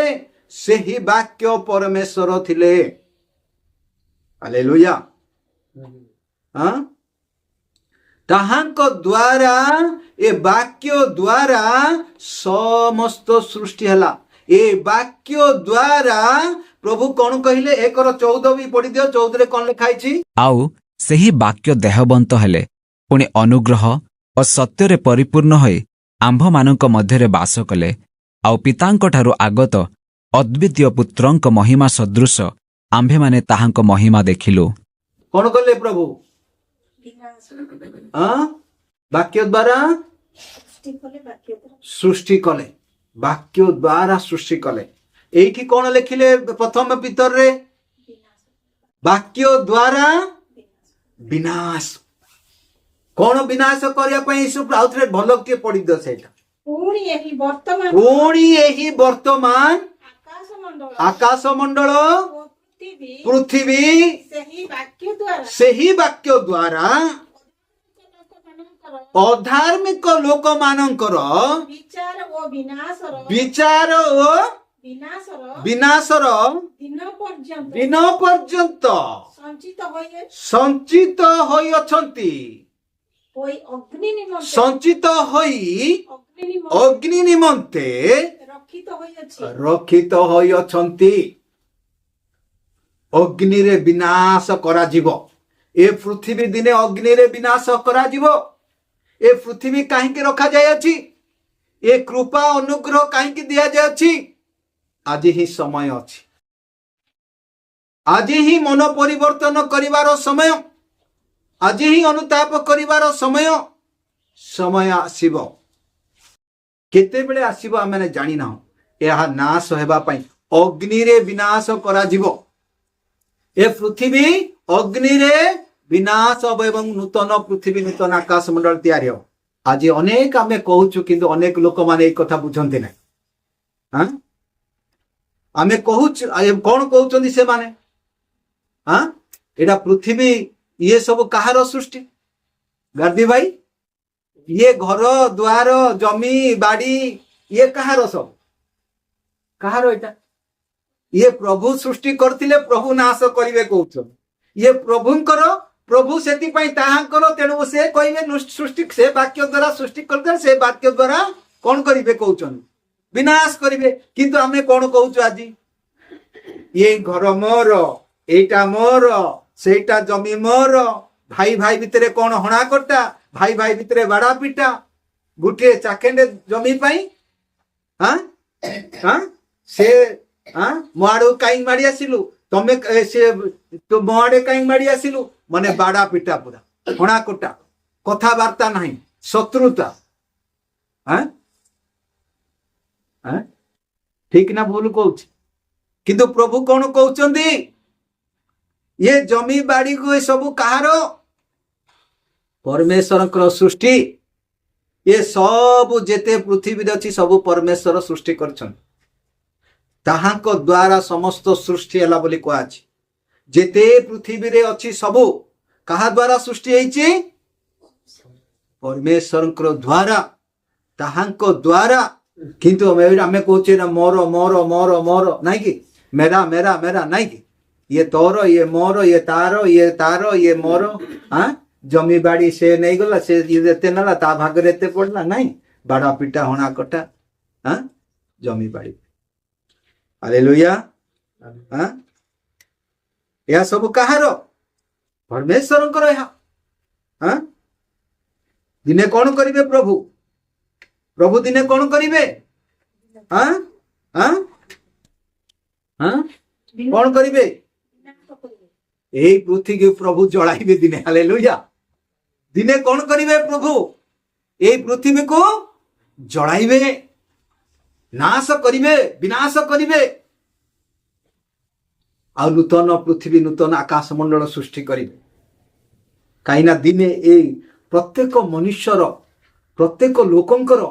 ସେହି ବାକ୍ୟ ପରମେଶ୍ୱର ଥିଲେ। ହାଲେଲୁୟା। ତାହାଙ୍କ ଦ୍ୱାରା, ଏ ବାକ୍ୟ ଦ୍ୱାରା ସମସ୍ତ ସୃଷ୍ଟି ହେଲା। ଏ ବାକ୍ୟ ଦ୍ୱାରା ପ୍ରଭୁ କଣ କହିଲେ? 1:14 ବି ପଢିଦିଅ। 14ରେ କଣ ଲେଖା ହେଇଛି?
ଆଉ ସେହି ବାକ୍ୟ ଦେହବନ୍ତ ହେଲେ, ପୁଣି ଅନୁଗ୍ରହ ଓ ସତ୍ୟରେ ପରିପୂର୍ଣ୍ଣ ହୋଇ ଆମ୍ଭମାନଙ୍କ ମଧ୍ୟରେ ବାସ କଲେ। ଆଉ ପିତାଙ୍କଠାରୁ ଆଗତ ଅଦ୍ୱିତୀୟ ପୁତ୍ରଙ୍କ ମହିମା ସଦୃଶ ଆମ୍ଭେମାନେ ତାହାଙ୍କ ମହିମା ଦେଖିଲୁ।
କଣ କଲେ ପ୍ରଭୁ? ବାକ୍ୟ ଦ୍ୱାରା ସୃଷ୍ଟି କଲେ, ବାକ୍ୟ ଦ୍ୱାରା ସୃଷ୍ଟି କଲେ। ଏଇଠି କଣ ଲେଖିଲେ ପ୍ରଥମ ପିତରରେ? ବାକ୍ୟ ଦ୍ୱାରା ବିନାଶ। କଣ ବିନାଶ କରିବା ପାଇଁ? ଆଉ ଥରେ ଭଲ କିଏ ପଢିଦିଅ ସେଇଟା।
ପୁଣି ଏହି ବର୍ତ୍ତମାନ
ପୁଣି ଏହି ବର୍ତ୍ତମାନ
ଆକାଶମଣ୍ଡଳ
ଆକାଶମଣ୍ଡଳ
ଓ ପୃଥିବୀ
ପୃଥିବୀ
ସେହି ବାକ୍ୟ ଦ୍ୱାରା
ସେହି ବାକ୍ୟ ଦ୍ୱାରା
ଲୋକମାନଙ୍କର
ଅଧାର୍ମିକ ଲୋକମାନଙ୍କର
ବିଚାର ଓ
ବିଚାର ଓ
ବିନାଶର
ବିନାଶର
ଦିନ
ପର୍ଯ୍ୟନ୍ତ ସଞ୍ଚିତ ହୋଇଅଛନ୍ତି। ସଞ୍ଚିତ ହୋଇ ଅଗ୍ନି ନିମନ୍ତେ ରକ୍ଷିତ ହୋଇଅଛନ୍ତି। ଅଗ୍ନିରେ ବିନାଶ କରାଯିବ। ଏ ପୃଥିବୀ ଦିନେ ଅଗ୍ନିରେ ବିନାଶ କରାଯିବ। ଏ ପୃଥିବୀ କାହିଁକି ରଖାଯାଇଅଛି? ଏ କୃପା ଅନୁଗ୍ରହ କାହିଁକି ଦିଆଯାଇଅଛି? ଆଜି ହିଁ ସମୟ ଅଛି। ଆଜି ହିଁ ମନ ପରିବର୍ତ୍ତନ କରିବାର ସମୟ। ଆଜି ହିଁ ଅନୁତାପ କରିବାର ସମୟ ଆସିବ। କେତେବେଳେ ଆସିବ ଆମେ ଜାଣିନାହୁଁ। ଏହା ନାଶ ହେବା ପାଇଁ ଅଗ୍ନିରେ ବିନାଶ କରାଯିବ। ଏ ପୃଥିବୀ ଅଗ୍ନିରେ ବିନାଶ ହେବ ଏବଂ ନୂତନ ପୃଥିବୀ, ନୂତନ ଆକାଶ ମଣ୍ଡଳ ତିଆରି ହେବ। ଆଜି ଅନେକ ଆମେ କହୁଛୁ, କିନ୍ତୁ ଅନେକ ଲୋକମାନେ ଏଇ କଥା ବୁଝନ୍ତି ନାହିଁ। ଆମେ କହୁଛୁ, କଣ କହୁଛନ୍ତି ସେମାନେ? ଏଇଟା ପୃଥିବୀ, ଇଏ ସବୁ କାହାର ସୃଷ୍ଟି? ଗାର୍ଦି ଭାଇ, ଇଏ ଘର ଦ୍ୱାର ଜମି ବାଡି ଇଏ କାହାର? ସବୁ କାହାର? ଏଇଟା ଇଏ ପ୍ରଭୁ ସୃଷ୍ଟି କରିଥିଲେ, ପ୍ରଭୁ ନାଶ କରିବେ କହୁଛନ୍ତି। ଇଏ ପ୍ରଭୁଙ୍କର, ପ୍ରଭୁ ସେଥିପାଇଁ ତାହାଙ୍କର। ତେଣୁ ସେ କହିବେ ସୃଷ୍ଟି, ସେ ବାକ୍ୟ ଦ୍ୱାରା ସୃଷ୍ଟି କରିଦେଲେ, ସେ ବାକ୍ୟ ଦ୍ୱାରା କଣ କରିବେ କହୁଛନ୍ତି? ବିନାଶ କରିବେ। କିନ୍ତୁ ଆମେ କଣ କହୁଛୁ ଆଜି? ଇଏ ଘର ମୋର, ଏଇଟା ମୋର, ସେଇଟା ଜମି ମୋର। ଭାଇ ଭାଇ ଭିତରେ କଣ ହଣାକଟା, ଭାଇ ଭାଇ ଭିତରେ ବାଡା ପିଟା, ଗୋଟିଏ ଚାକେଣ୍ଡେ ଜମି ପାଇଁ। ସେ ମୋ ଆଡକୁ କାହିଁକି ମାଡି ଆସିଲୁ, ତମେ ସେ ମୋ ଆଡେ କାହିଁକି ମାଡି ଆସିଲୁ, ମାନେ ବାଡା ପିଟା, ପୁରା ହଣାକଟା, କଥାବାର୍ତ୍ତା ନାହିଁ, ଶତ୍ରୁତା। ଠିକ ନା ଭୁଲ କହୁଛି? କିନ୍ତୁ ପ୍ରଭୁ କଣ କହୁଛନ୍ତି? ये जमी बाड़ी को ये सब कहार? परमेश्वरଙ୍କର सृष्टि। ये सब जेते पृथ्वी अच्छी सब परमेश्वर सृष्टि करछन। ताहांको द्वारा समस्त सृष्टि हला बोली कहा अछि। जेते पृथ्वी रे अच्छी सब कहा द्वारा सृष्टि हेछि? परमेश्वरଙ୍କର द्वारा, ताहांको द्वारा। किंतु हमें कहूचे ना मोर मोर मोर मोर नहीं कि मेरा मेरा मेरा नहीं कि ये तोर, ये मोर, ये तारो, ये तारो, ये मोर। जमी बाड़ी से नहीं गला, से ये नाला ता भागरे एते पड़ला नहीं, बाड़ा पिटा होना कटा। जमी बाड़ी हालेलुया। हाँ? यह सब कहार परमेश्वर हाँ? दिने कौन करिवे प्रभु प्रभु दिने कौन करिवे हाँ हाँ हाँ कौन करिवे यही पृथ्वी के प्रभु जलाइबे दिने हालेलुया। दिने कौन करिवे प्रभु यही पृथ्वी को जलाइबे नाश करिवे विनाश करिवे आ नूतन पृथ्वी नूतन आकाश मंडल सृष्टि करिवे कहीं दिने ए प्रत्येक मनुष्यर प्रत्येक लोकंकर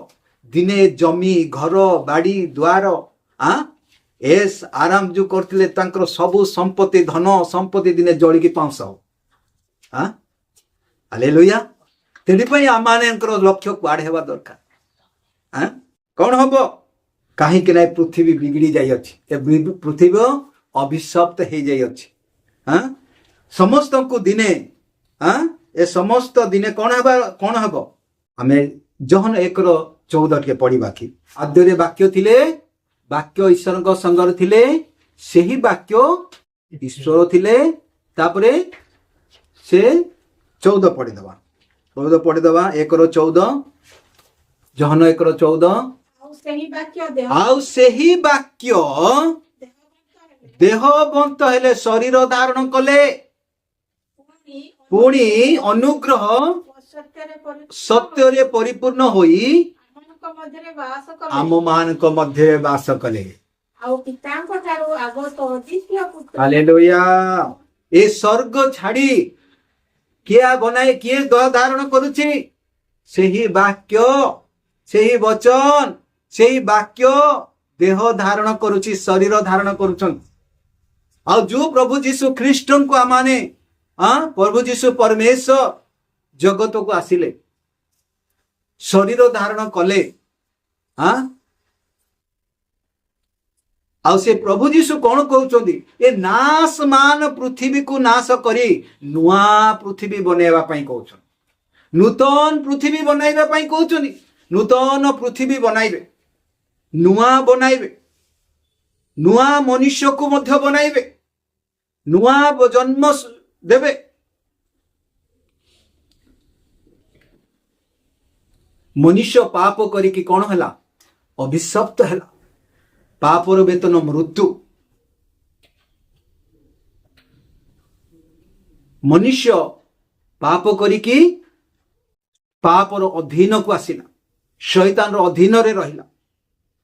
दिने जमी घर बाड़ी द्वार एस आराम जो करते सबु संपत्ति धन संपत्ति दिने जलिकी पाउस हालेलुया। तेणुपाई आम लक्ष्य कुआड़े हेबा दरकार कौन हम कहीं पृथ्वी बिगड़ी जाई पृथ्वी अभिशप्त हो जाई समस्त को दिने ए समस्त दिने कौन हम आमे जहन 1:14 टे पढ़ा कि आद्य वाक्य थिले वाक्य ईश्वर संगर थिले सेही वाक्य ईश्वर थिले तापरे से 14 पढ़ीदवा 1:14 जहन 1:14 आउ सेही वाक्य देहबंत हेले शरीर धारण कले पुणी अनुग्रह सत्य परिपूर्ण होई आम मानक मध्य वास कले हालेलुया। ए स्वर्ग छाड़ी किया बनाए किए देह धारण करुछि सेही वाक्य सेही वचन सेही वाक्य देह धारण करुछि शरीर धारण करुछन आ जो प्रभु जीशु ख्रीष्ट को आमाने प्रभु जीशु परमेश्वर जगत को आसिले शरीर धारण कले आ से प्रभु जीशु कौन कहउछंदी ए नाशमान पृथ्वी को नाश करी नुआ पृथ्वी बनैबा पई कहउछन नूतन पृथ्वी बनैबा पई कहउछनी नूतन पृथ्वी बनाइबे नुआ बनाइबे नुआ मनुष्य को मध्य बनाइबे नुआ जन्म देवे मनुष्य पाप करिकी कौन हैला अभिशप्त हैला पापर वेतन मृत्यु मनुष्य पाप करिकी पापर अधीन को आसिला शैतान अधीन रे रहिला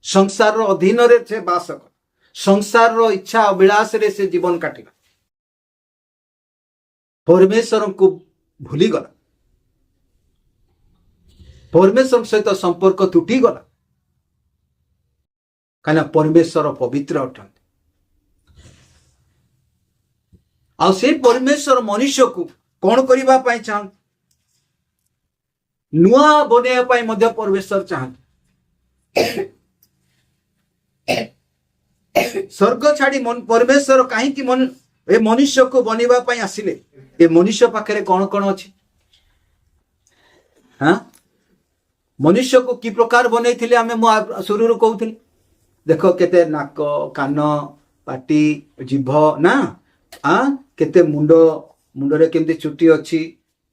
संसार अधीन रे से बास कर संसार इच्छा अभिलाष रे से जीवन काटिला परमेश्वर को भूली गला परमेश्वर सहित संपर्क तुटी गला कहीं परमेश्वर पवित्र अटंती आ से परमेश्वर मनुष्य को कौन करबा पाई चाहत नुआ बनेबा पाई मध्य परमेश्वर चाहत स्वर्ग छाड़ी परमेश्वर कहीं कि ए मनुष्य को बनेबा पाई आसिले ए मनुष्य पाखरे कौन कौन अछि हाँ मनुष्य को कि प्रकार बनै थिले आमे शुरू कहूली देखो केते नाक कान पाटी जीभ ना केते मुंडरे केमती चुटी अछि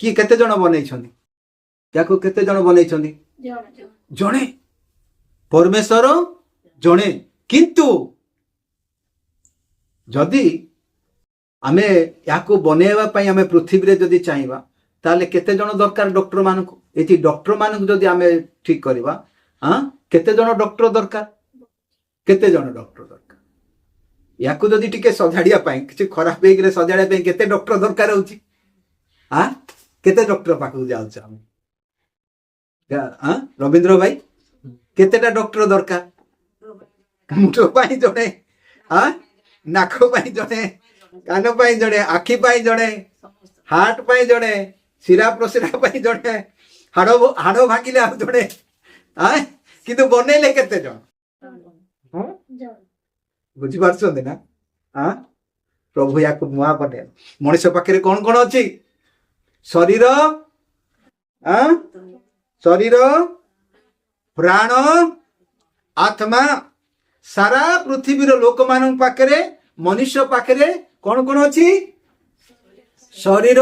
कि केते जण बनै छथि याको केते जण बनै छथि जणे परमेश्वर जणे किंतु जदि आमे याको बनेबा पई आमे पृथ्वी रे जदि चाहिबा ताले केते जण दरकार डॉक्टर मानको एति डॉक्टर मानको जदि आमे ठीक करबा केते जण डॉक्टर दरकार केते जण डॉक्टर दरकार याको जदि टिके सजाड़िया पई किछि खराब हेक रे सजाड़िया पई केते डॉक्टर दरकार होछि केते डॉक्टर पाखु जाउ छ हम रविंद्र भाई केतेटा डॉक्टर दरकार मुंड पई जणे नाक पई जणे कान पई जणे आखि पई जणे हार्ट पई जणे शिरा प्रशिरा पई जणे हाड़ भागिले आ जणे किंतु बनेले केते जण बुझी पारछन ना प्रभु या को नुआ बने मनुष्य पाखे कौन कौन अच्छी शरीर शरीर प्राण आत्मा सारा पृथ्वीर लोक मान पाखे मनुष्य पाखे कौन कौन अच्छी शरीर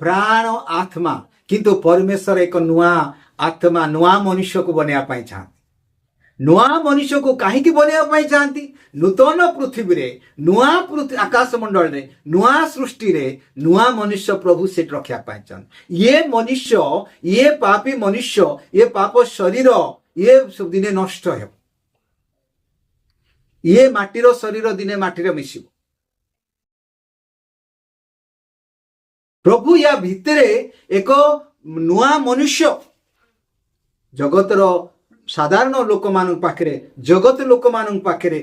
प्राण आत्मा किंतु परमेश्वर एक नुआ आत्मा नुआ मनुष्य को बनवाई चाहती नुआ मनुष्य को कहीं बनवाई चाहती नूतन पृथ्वी रे नुआ आकाश मंडल रे नुआ सृष्टि रे नुआ मनुष्य प्रभु से रखा पाई चाहते ये मनुष्य ये पापी मनुष्य ये पाप शरीर ये सब दिने नष्ट हो ये माटीर शरीर दिने माटीर मिसिब प्रभु या भितरे एक नुआ मनुष्य जगतर साधारण लोक मान पाखे जगत लोक मान पाखे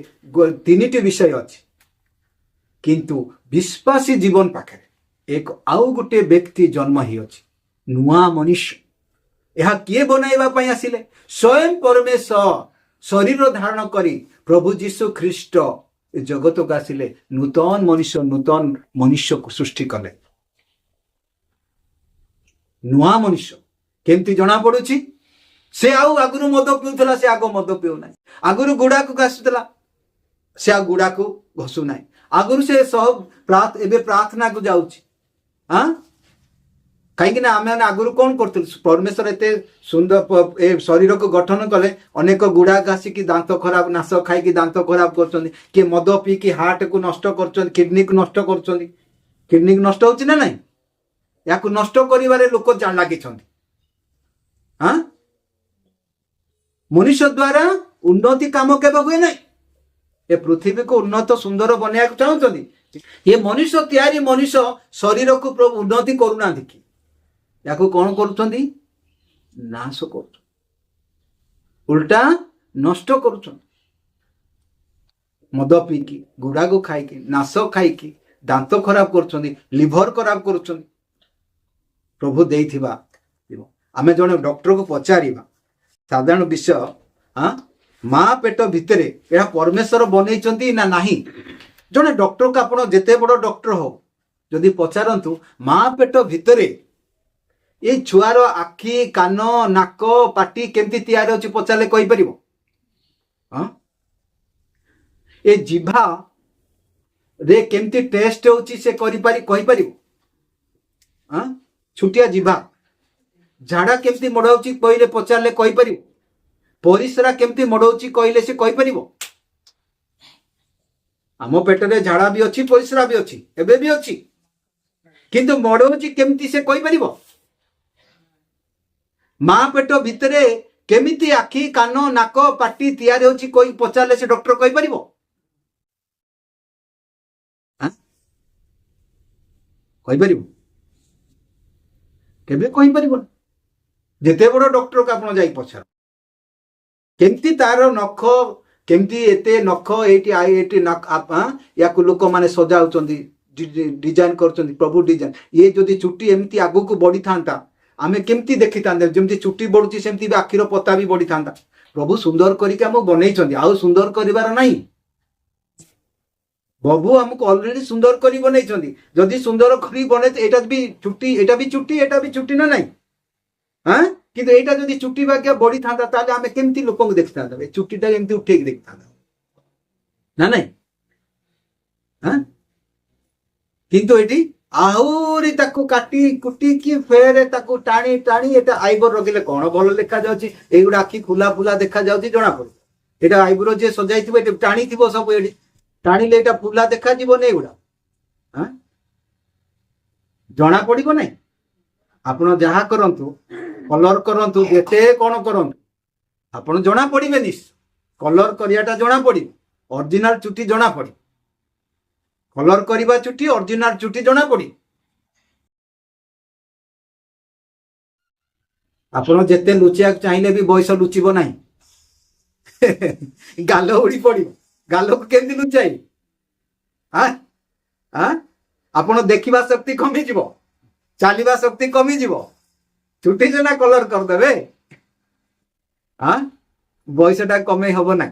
तीन विषय अच्छे किंतु विश्वासी जीवन पाखे एक आउ गोटे व्यक्ति जन्म ही अच्छे नुआ मनुष्य यह किए बनवाई आसिले स्वयं परमेश्वर शरीर धारण करी प्रभु जीशु ख्रीष्ट जगत को आसिले नूतन मनुष्य को सृष्टि कले नुआ मनुष्य केमती जना पड़ुची से आगुरु मद पिउथला से आग मद पिउ ना आगुरु गुड़ा को घासुला से आ गुड़ा को घसु ना आगुरु से सब एबे प्रार्थना को जाउची हां कहीं आम आगुरु कौन करते परमेश्वर एत सुंदर शरीर को गठन कले अनेक गुड़ा घासिकी दांत खराब नाश खाई दांत खराब कर किए मद पीकी हार्ट को नष्ट कर किडनी को नष्ट कर किडनी नष्ट हो ना या नष्ट कर लोक जान लगी हाँ मनुष्य द्वारा उन्नति काम केबे हुए ना ये पृथ्वी को उन्नत सुंदर बनया चाहते ये मनुष्य तैयारी मनुष्य शरीर को प्रभु उन्नति करूना कि या कौन कर नाश कर उल्टा नष्ट कर मद पीकी गुड़ा को खाई नाश खाई दांत खराब कर लिभर खराब कर प्रभु देइथिबा आमे जने डॉक्टर को पचारिबा साधारण विषय हाँ माँ पेट भितर यह परमेश्वर बनई ना नहीं जने डॉक्टर को आप जिते बड़ डॉक्टर हो जदि पचारतु माँ पेट भितर ये छुआर आखि कान नाक पाटी केमती तैयार अच्छी पचारे कहीपर हाँ ये जिभा रे केमती टेस्ट होची से कहीपर हाँ छुटिया जिभा झाड़ा केमती मड़ाऊँच कहले पचारे कहीपर परिश्रा केमती मड़ाऊँच कहले से कहीपर आम पेटरे झाड़ा भी अच्छी परिश्रा भी अच्छी एबे भी अच्छी किंतु मड़ाऊँच केमती से कहीपर माँ पेट भितरे केमिति आखि कान नाक पाटी तैयारी होची कोई पचारे से डॉक्टर कहीपर कहीपर केबे कहीपर जिते बड़ डॉक्टर को आप जाई पचार केमती तार नख केमती एते नख एटी या लोक माने सजाउचंदी डिजाइन करचंदी प्रभु डिजाइन ये जदि चुट्टी एमती आगु को बढ़ी था आमे केमती देखी था जमती चुट्टी बढ़ुची सेमती भी आखिर पता भी बढ़ी था प्रभु सुंदर करके आम बनई आउ सुंदर करिवार नहीं प्रभु आमको ऑलरेडी सुंदर करी बनई जदि सुंदर करी बने एटा भी चुट्टी ना नहीं हाँ किंतु एटा जदि चुट्टी बाग्या बढ़ी था ताले आमे केमती लोक को देखि था चुट्टीटा एमती उठेक देखि था ना नहीं हाँ किंतु एटी आहरी ताकू काटी कुटी कि फेर ताकू टाणी टाणी एटा आईब्रो रखिले कौन भल देखा जाउची एगुडा आखि फुला फुला देखा जाउची जना पड़े एटा आईब्रो जे सजाइथिबो एटा टाणी थिबो सब एडी टाणीले एटा फुला देखा जीवो नै एगुडा हां जना पड़िबो नै आपण जहा करंतु कलर करंतु जेते कोन करंतु आपण जना पड़िबे निस कलर करियाटा जना पड़ी ओरिजिनल चुट्टी जना पड़ी कलर करिबा चुट्टी ओरिजिनल चुट्टी जना पड़ी आपण जेते लुचिया चाहिए भी बयस लुचिबो नाही गाल उड़ी पड़ी गाल को केमती लुचाई हाँ हाँ आपण देखिबा शक्ति कमी जीवो चलिबा शक्ति कमी जीवो चुट्टी जना कलर कर देबे हाँ बयसटा कमे हबो ना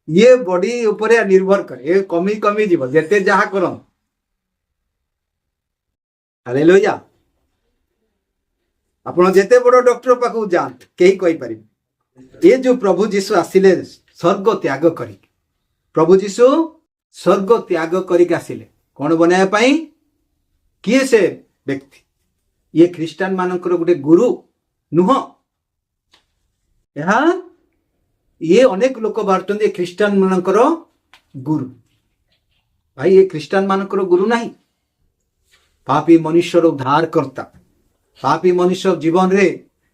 ये बॉडी ऊपर निर्भर करे ये कमी कमी जीव जेते जहा करन हालेलुया आपण जेते बड़ डॉक्टर पाखु जान केही कहि परिबे ये जो प्रभु जीशु आसिले स्वर्ग त्याग करी प्रभु जीशु स्वर्ग त्याग करिक आसिले कौन बनाया पाई किए से व्यक्ति ये ख्रीष्टान मानकर गोटे गुरु नुह यहाँ ये अनेक लोक बाहर ख्रीष्टान मानकर गुरु भाई ये ख्रीष्टान मानकर गुरु नहीं पापी मनुष्यर उद्धार करता पापी मनुष्य जीवन रे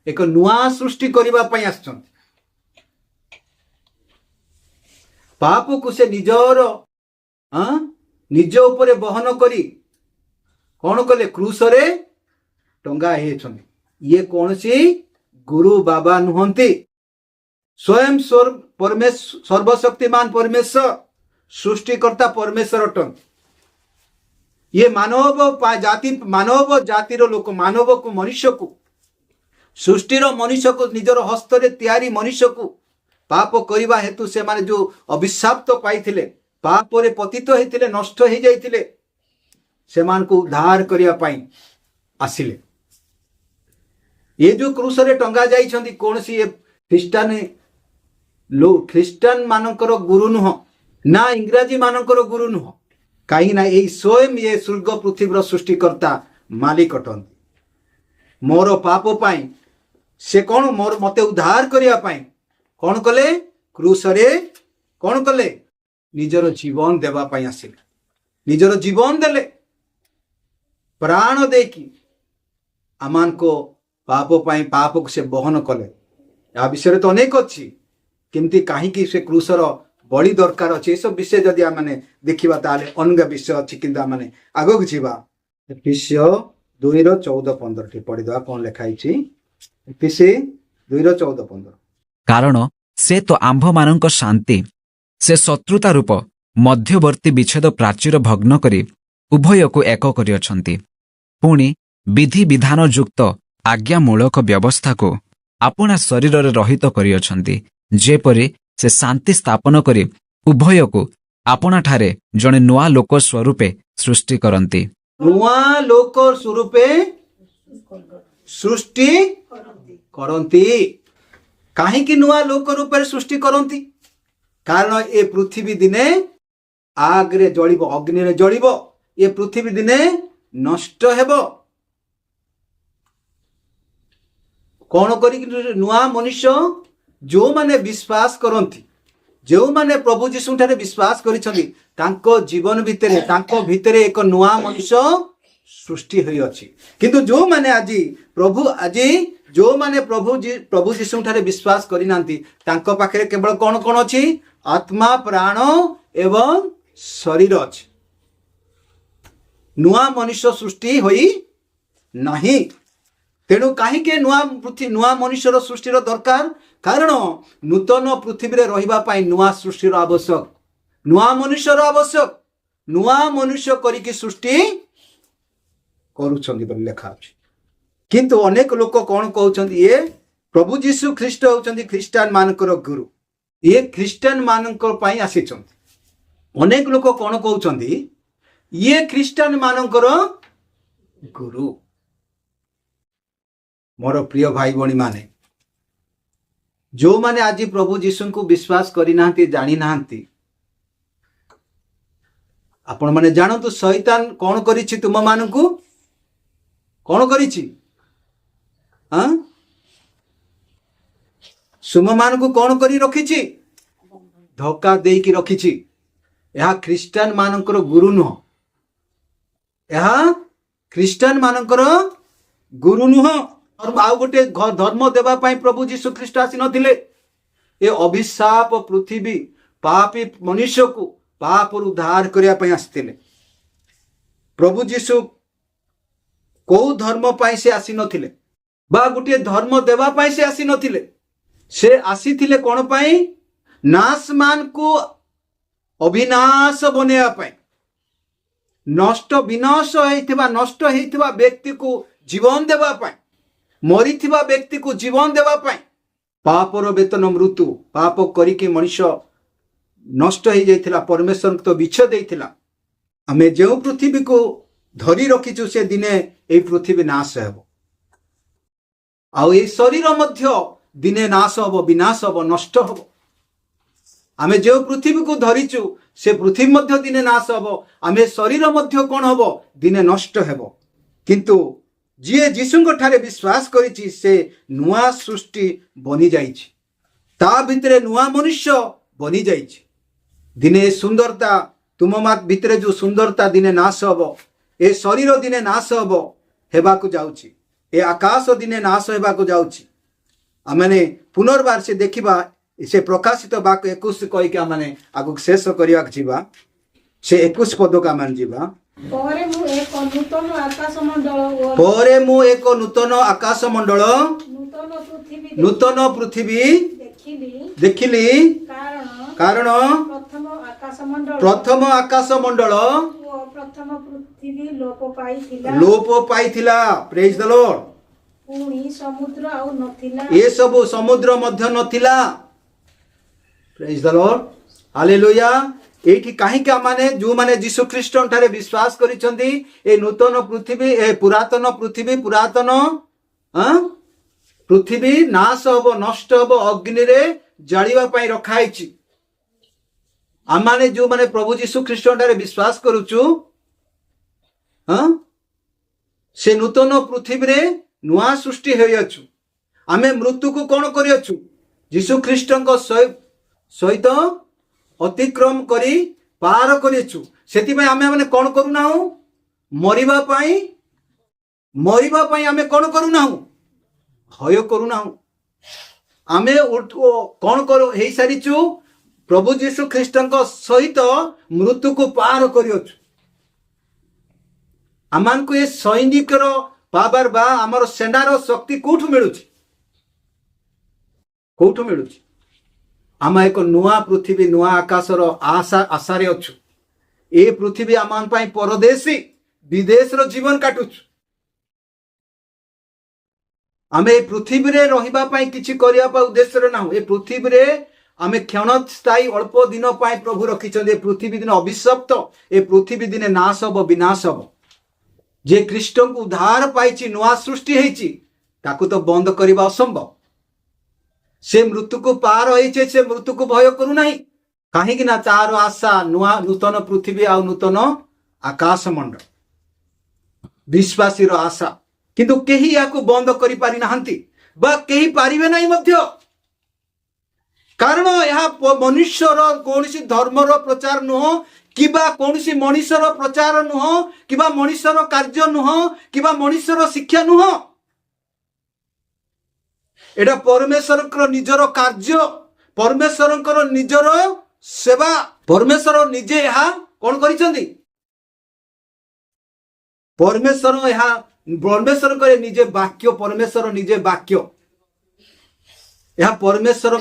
एक नुआ सृष्टि करबा पई आछन पाप को से निजर निज उपरे बहन करी कौन कले क्रूस रे टंगा हेछन ये कौन सी गुरु बाबा नुहंती स्वयं परमेश्वर सर्वशक्तिमान परमेश्वर सृष्टिकर्ता परमेश्वर अटन ये मानव जातिर लोक मानव को मनुष्य को सृष्टिर मनुष्य को निजर हस्तरे तैयारी मनुष्य को पाप करने हेतु से माने जो अभिशाप्त पाइथिले पाप रे पतित होइथिले नष्ट हो जाइथिले सेमान को उद्धार करिया पाई आसिले ये जो क्रूस रे टंगा जाइछंती कौन सी ये ख्रीष्टान मानकर गुरु नुह ना इंग्राजी मानकर गुरु नुह कहीं ना ये स्वयं ये स्वर्ग पृथ्वीर सृष्टिकर्ता मालिक अटंती मोर पाप पाई से कौन मोर मते उद्धार करिया पाई कौन कले क्रूस रे कौन कले निजर जीवन देवा पाई आसिले निजर जीवन देले प्राण देकी आमान को पाप पाई पाप को से बहन कले या विषय तो अनेक अच्छी किमती कहीं से क्रूसर बड़ी दरकार अच्छे सब विषय जदि आम देखा ताले अलग विषय अच्छी किंतु आम आग को जीवा एफिसियो 2:14-15 पढ़ीदा कौन लिखाई एफिसी 2:14-15
कारण से तो आम्भमानଙ୍କ शांति से शत्रुता रूप मध्यवर्ती विच्छेद प्राचीर भग्न करी उभयको एक करिअछन्ति पुणी विधि विधान युक्त आज्ञामूलक व्यवस्था को आपणा शरीर रे रहित करिअछन्ति जेपरि से शांति स्थापन करी उभयको आपणा ठारे जणे नुआ लोक स्वरूपे सृष्टि करन्ति
नुआ लोक स्वरूपे सृष्टि करन्ति काहे कि नुआ लोक रूपे सृष्टि करन्ति कारण ए पृथ्वी दिने आग रे जळिबो अग्नि रे जळिबो ए पृथ्वी दिने नष्ट हेबो कौन करी नुआ मनुष्य जो माने विश्वास करती जो माने प्रभु जीशु ठारे विश्वास करिसथि तांको जीवन भितरे तांको भितरे एक नुआ मनुष्य सृष्टि होई अछि किंतु जो माने आज जो माने प्रभु जीशु ठारे विश्वास करिनांती तांको पाखरे केवल कौन कौन अछि आत्मा प्राण एवं शरीर अछि नुआ मनुष्य सृष्टि होई नहीं तेणु कहीं नुआ मनुष्यर सृष्टिर दरकार कारण नूतन पृथ्वी रे रहिबा पाई नुआ सृष्टिर आवश्यक नुआ मनुष्यर आवश्यक नुआ मनुष्य करिकी सृष्टि करूछंती बोली लेखा अछि किंतु अनेक लोक कौन कहउछंती ये प्रभु जीशु ख्रीष्ट होउछंती ख्रीष्टान मानकर गुरु ये ख्रीष्टान मानकर पाई आसीछंती अनेक लोक कौन कहउछंती ये ख्रीष्टान मानकर गुरु मोर प्रिय भाई भणी माने जो माने आज प्रभु जीशु को विश्वास करी नांती जानी नांती आपण माने जानतु शैतान कौन करिछि तुम मानकु कौन करिछि सुम मानकु कौन करी रखिछि धोखा देकी रखिछि यह ख्रीष्टान मानकर गुरु नुह यह ख्रीष्टान मानकर गुरु नुह और आउ गोटे धर्म देवा पाई प्रभु जीशु ख्रीष्ट आसी नथिले ए अभिशाप पृथ्वी पापी मनुष्य को पाप उद्धार करिया पाई आस्थिले प्रभु जीशु को धर्म पाई से आसी नथिले बा गोटे धर्म देवा पाई से आसी नथिले से आसीथिले कोन पाई नाशमान को अविनाश बनेया पाई नष्ट विनाश हेइथिबा नष्ट हेइथिबा व्यक्ति को जीवन देवा पाई मरीथिबा व्यक्ति को जीवन देवा पाई पापर वेतन मृत्यु पाप करिके मनुष्य नष्ट हो जाइथिला परमेश्वर तो विच्छेद देइथिला आमे जो पृथ्वी को धरी रखिछु से दिने ए पृथ्वी नाश हेबो आउ ए शरीर मध्य दिने नाश हबो विनाश हबो नष्ट हबो आमे जो पृथ्वी को धरिचु से पृथ्वी मध्य दिने नाश हबो आमे शरीर मध्य कोन हबो दिने नष्ट हेबो किंतु जिए जीशुंक ठारे विश्वास करिछि से नुआ सृष्टि बनि जाइछि ता भितरे नुआ मनुष्य बनि जाइछि दिने सुंदरता तुम मात भितरे जो सुंदरता दिने नाश हबो ए शरीर दिने नाश हबो हेबाकु जाउछि ए आकाश दिने नाश हेबाकु जाउछि आमने पुनर्बार से देखिबा से प्रकाशित वाक्य 21 कहि के आमने आगु शेष करिया जीवा से 21 पद का मान जीवा
ପରେ ମୁଁ ଏକ ନୂତନ ଆକାଶମଣ୍ଡଳ ଓ
नूतन आकाशमंडल
ନୂତନ
नूतन
ପୃଥିବୀ
पृथ्वी
ଦେଖିଲି
देखिली
କାରଣ
कारण
ପ୍ରଥମ
प्रथम
ଆକାଶମଣ୍ଡଳ
आकाशमंडल
ଓ ପ୍ରଥମ ପୃଥିବୀ ଲୋପ ପାଇଥିଲା
लोप पाइथिला प्रेज द लॉर्ड
ପୁଣି ସମୁଦ୍ର ଆଉ ନଥିଲା
ये सब समुद्र मध्य नथिला प्रेज द लॉर्ड हालेलुया एठी काहे का माने जो माने यीशु ख्रीष्ट ठारे विश्वास करिसंती ए नूतन पृथ्वी ए पुरातन पृथ्वी नाश हबो नष्ट हबो अग्नि रे जाळिबा पई रखाइछि आमाने जो माने प्रभु यीशु ख्रीष्ट ठारे विश्वास करूछु से नूतन पृथ्वी रे नुआ सृष्टि होइअछु आमे मृत्यु को कोन करिअछु यीशु ख्रीष्टଙ୍କ सहित अतिक्रम करी पार करिछु सेति पई आमे माने कोन करू नाहु मरिबा पई आमे कोन करू नाहु हय करू नाहु आमे उठो कोन करू हेई सारिछु प्रभु यीशु ख्रीष्टଙ୍କ सहित मृत्यु को पार करिअछु आमान को ये सैनिकर पावर बा आमर सेनार शक्ति कोठु मिलुछि आम एक नुआ पृथ्वी नुआ आकाशर आशारे अच्छु ए पृथ्वी आम परदेशी विदेश रो जीवन काटुछु आम ए पृथ्वी रे रहिबा पई किछि करिया पा उद्देश्य ना ए पृथ्वी रे आमे क्षणस्थायी अल्प दिन पाई प्रभु रखिछन ए पृथ्वी दिन अभिशप्त ए पृथ्वी दिन नाश हबो विनाश हबो जे ख्रीष्ट को उद्धार पाई नुआ सृष्टि होती ताकू तो बंद करने असंभव से मृत्यु को पार होइछे से मृत्यु को भय करू नाही कहीं ना तार आशा नुआ नूतन पृथ्वी आ नूतन आकाश मंडल विश्वासी रो आशा किंतु केही याकू बंद करि पारि नाहंती बा केही पारिबे नाही मध्य कारण यह मनुष्यर कौन धर्मर प्रचार नुह किबा कौन मनुष्यर प्रचार नुह किबा मनुष्यर कार्य नुह किबा मनुष्यर शिक्षा नुह एटा परमेश्वर निजर कार्य परमेश्वर निजर सेवा परमेश्वर निजे यहाँ कौन करिसंती परमेश्वर निजे वाक्य परमेश्वर निजे वाक्य यह परमेश्वर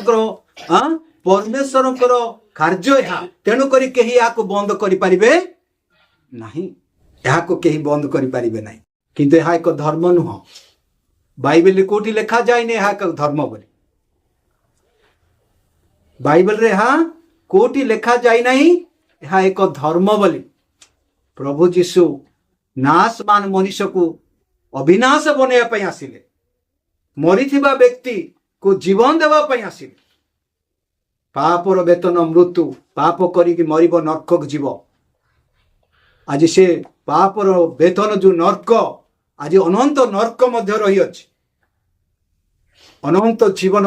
कार्य यहाँ तेणु करी केही याको बंद करि परिबे नहीं याको केही बंद करि परिबे नहीं किंतु यह एक धर्म नुह बाइबल कोठी लिखा जाए ने यह एक धर्म बोली बाइबल रे यहाँ कोठी लिखा जाए नहीं यह एक धर्म बोली प्रभु जीशु नाशमान मनुष्य को अविनाश बनैया पई आसिले मरिथिबा व्यक्ति को जीवन देवा पई आसिले पापर वेतन मृत्यु पाप करिक मरिब नरक जीव आज से पापर वेतन जो नरक आज अनंत नरक मध्य रही अछि अनंत जीवन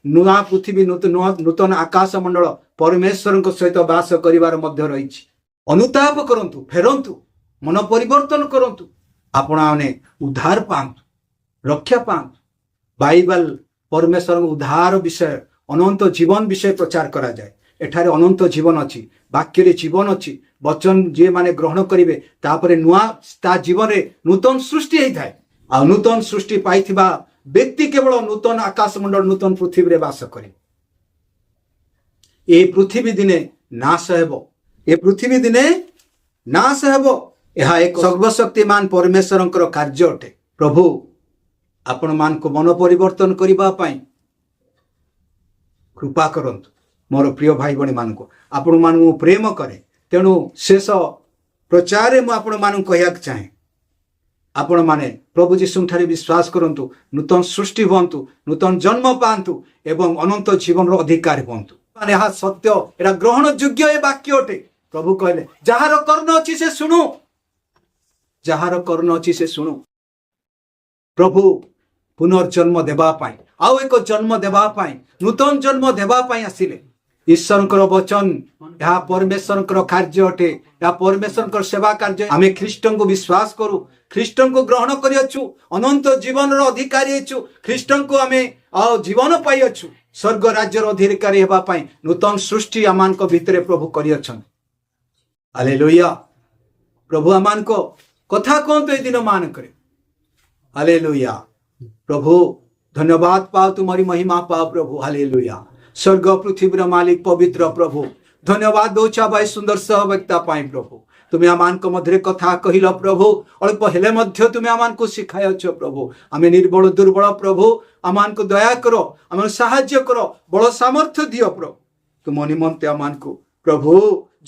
नुआ पृथ्वी नूतन आकाश मंडल परमेश्वर सहित वास करिवार मध्य रही अनुताप करंतु फेरंतु मन परिवर्तन करंतु आपने उद्धार पांतु रक्षा पांतु बाइबल परमेश्वर उद्धार विषय अनंत जीवन विषय प्रचार करा जाए एठारे अनंत जीवन अच्छी वाक्य रे जीवन अच्छी वचन जे माने ग्रहण करिवे तापरे नुआ ता जीवन रे नूतन सृष्टि होई थाए आ नूतन सृष्टि पाइथिबा व्यक्ति केवल नूतन आकाश मंडल नूतन पृथ्वी रे वास करे ए पृथ्वी दिने नाश हेबो ए पृथ्वी दिने नाश हेबो यह एक सर्वशक्तिमान परमेश्वरंकर कार्य अटे प्रभु आपण मान को मन परिवर्तन करिबा पई कृपा करंतु मोर प्रिय भाई बणी मान को आपण मान प्रेम करे तेणु शेष प्रचार मु आपण मान कहया चाहे आपण माने प्रभु जीशु ठारे विश्वास करंतु नूतन सृष्टि हुंतु नूतन जन्म पांतु एवं अनंत जीवन रो अधिकार हुंतु ମାନେ ଏହା ସତ୍ୟ, ଏଟା ଗ୍ରହଣ ଯୋଗ୍ୟ ଏ ବାକ୍ୟ ଅଟେ। ପ୍ରଭୁ କହିଲେ ଯାହାର କର୍ଣ୍ଣ ଅଛି ସେ ଶୁଣୁ, ଯାହାର କର୍ଣ୍ଣ ଅଛି ସେ ଶୁଣୁ। ପ୍ରଭୁ ପୁନର୍ଜନ୍ମ ଦେବା ପାଇଁ, ଆଉ ଏକ ଜନ୍ମ ଦେବା ପାଇଁ, ନୂତନ ଜନ୍ମ ଦେବା ପାଇଁ ଆସିଲେ। ଈଶ୍ୱରଙ୍କର ବଚନ ଏହା ପରମେଶ୍ୱରଙ୍କର କାର୍ଯ୍ୟ ଅଟେ, ଏହା ପରମେଶ୍ୱରଙ୍କର ସେବା କାର୍ଯ୍ୟ। ଆମେ ଖ୍ରୀଷ୍ଟଙ୍କୁ ବିଶ୍ୱାସ କରୁ, ଖ୍ରୀଷ୍ଟଙ୍କୁ ଗ୍ରହଣ କରିଅଛୁ, ଅନନ୍ତ ଜୀବନର ଅଧିକାରୀ ହେଛୁ। ଖ୍ରୀଷ୍ଟଙ୍କୁ ଆମେ ଆଉ ଜୀବନ ପାଇଅଛୁ, ସ୍ୱର୍ଗ ରାଜ୍ୟର ଅଧିକାରୀ ହେବା ପାଇଁ ନୂତନ ସୃଷ୍ଟି ଆମମାନଙ୍କ ଭିତରେ ପ୍ରଭୁ କରିଅଛନ୍ତି। ହାଲେଲୁୟା। ପ୍ରଭୁ ଆମମାନଙ୍କ କଥା କୁହନ୍ତୁ ଏଇ ଦିନ ମାନଙ୍କରେ। ହାଲେଲୁୟା। ପ୍ରଭୁ ଧନ୍ୟବାଦ ପାଅ, ତୁମରି ମହିମା ପାଅ ପ୍ରଭୁ। ହାଲେଲୁୟା। ସ୍ୱର୍ଗ ପୃଥିବୀର ମାଲିକ ପବିତ୍ର ପ୍ରଭୁ, ଧନ୍ୟବାଦ ଦଉଛ ଭାଇ ସୁନ୍ଦର ସହଭାଗିତା ପାଇଁ ପ୍ରଭୁ। ତୁମେ ଆମମାନଙ୍କ ମଧ୍ୟରେ କଥା କହିଲ ପ୍ରଭୁ, ଅଳ୍ପ ହେଲେ ମଧ୍ୟ ତୁମେ ଆମମାନଙ୍କୁ ଶିଖାଇଛ ପ୍ରଭୁ। ଆମେ ନିର୍ବଳ ଦୁର୍ବଳ ପ୍ରଭୁ, ଆମମାନଙ୍କୁ ଦୟା କର, ଆମକୁ ସାହାଯ୍ୟ କର, ବଳ ସାମର୍ଥ୍ୟ ଦିଅ ପ୍ରଭୁ। ତୁମ ନିମନ୍ତେ ଆମମାନଙ୍କୁ ପ୍ରଭୁ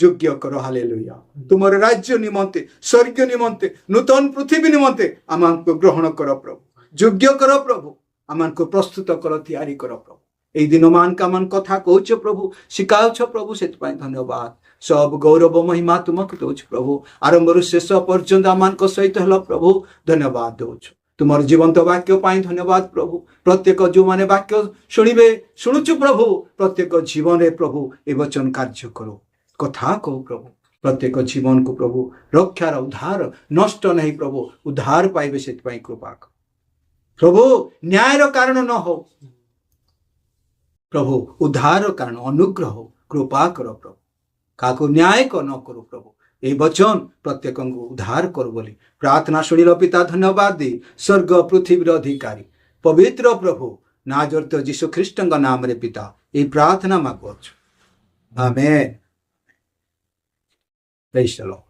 ଯୋଗ୍ୟ କର। ହାଲେଲୁୟା। ତୁମର ରାଜ୍ୟ ନିମନ୍ତେ, ସ୍ୱର୍ଗ ନିମନ୍ତେ, ନୂତନ ପୃଥିବୀ ନିମନ୍ତେ ଆମମାନଙ୍କୁ ଗ୍ରହଣ କର ପ୍ରଭୁ, ଯୋଗ୍ୟ କର ପ୍ରଭୁ। ଆମମାନଙ୍କୁ ପ୍ରସ୍ତୁତ କର, ତିଆରି କର ପ୍ରଭୁ। এই দিন ମାନଙ୍କ ଆମ କଥା କହୁଛ ପ୍ରଭୁ, ଶିଖାଉଛ ପ୍ରଭୁ, ସେଥିପାଇଁ ଧନ୍ୟବାଦ। ସବୁ ଗୌରବ ମହିମା ତୁମକୁ ଦଉଛୁ ପ୍ରଭୁ। ଆରମ୍ଭରୁ ଶେଷ ପର୍ଯ୍ୟନ୍ତ ଆମମାନଙ୍କ ସହିତ ହେଲ ପ୍ରଭୁ, ଧନ୍ୟବାଦ ଦଉଛୁ। ତୁମର ଜୀବନ୍ତ ବାକ୍ୟ ପାଇଁ ଧନ୍ୟବାଦ ପ୍ରଭୁ। ପ୍ରତ୍ୟେକ ଯେଉଁମାନେ ବାକ୍ୟ ଶୁଣିବେ, ଶୁଣୁଛୁ ପ୍ରଭୁ, ପ୍ରତ୍ୟେକ ଜୀବନରେ ପ୍ରଭୁ ଏ ବଚନ କାର୍ଯ୍ୟ କରୁ, କଥା କହୁ ପ୍ରଭୁ। ପ୍ରତ୍ୟେକ ଜୀବନକୁ ପ୍ରଭୁ ରକ୍ଷାର, ଉଦ୍ଧାର, ନଷ୍ଟ ନାହିଁ ପ୍ରଭୁ, ଉଦ୍ଧାର ପାଇବେ, ସେଥିପାଇଁ କୃପା କର ପ୍ରଭୁ। ନ୍ୟାୟର କାରଣ ନ ହଉ ପ୍ରଭୁ, ଉଦ୍ଧାର କାରଣ, ଅନୁଗ୍ରହ, କୃପା କର ପ୍ରଭୁ। କାହାକୁ ନ୍ୟାୟ ନ କରୁ ପ୍ରଭୁ। এই বচন প্রত্যেকଙ୍କୁ উদ্ধার করু বলি প্রার্থনা শুনিল পিতা। ধন্যবাদ দি স্বর্গ পৃথিবীর অধিকারী পবিত্র প্রভু নাজরত যীশু খ্রিস্টଙ୍କ নামରେ পিতা এই প্রার্থনা মাগুଅଛୁ। আমেন। প্রেজ দ লর্ড।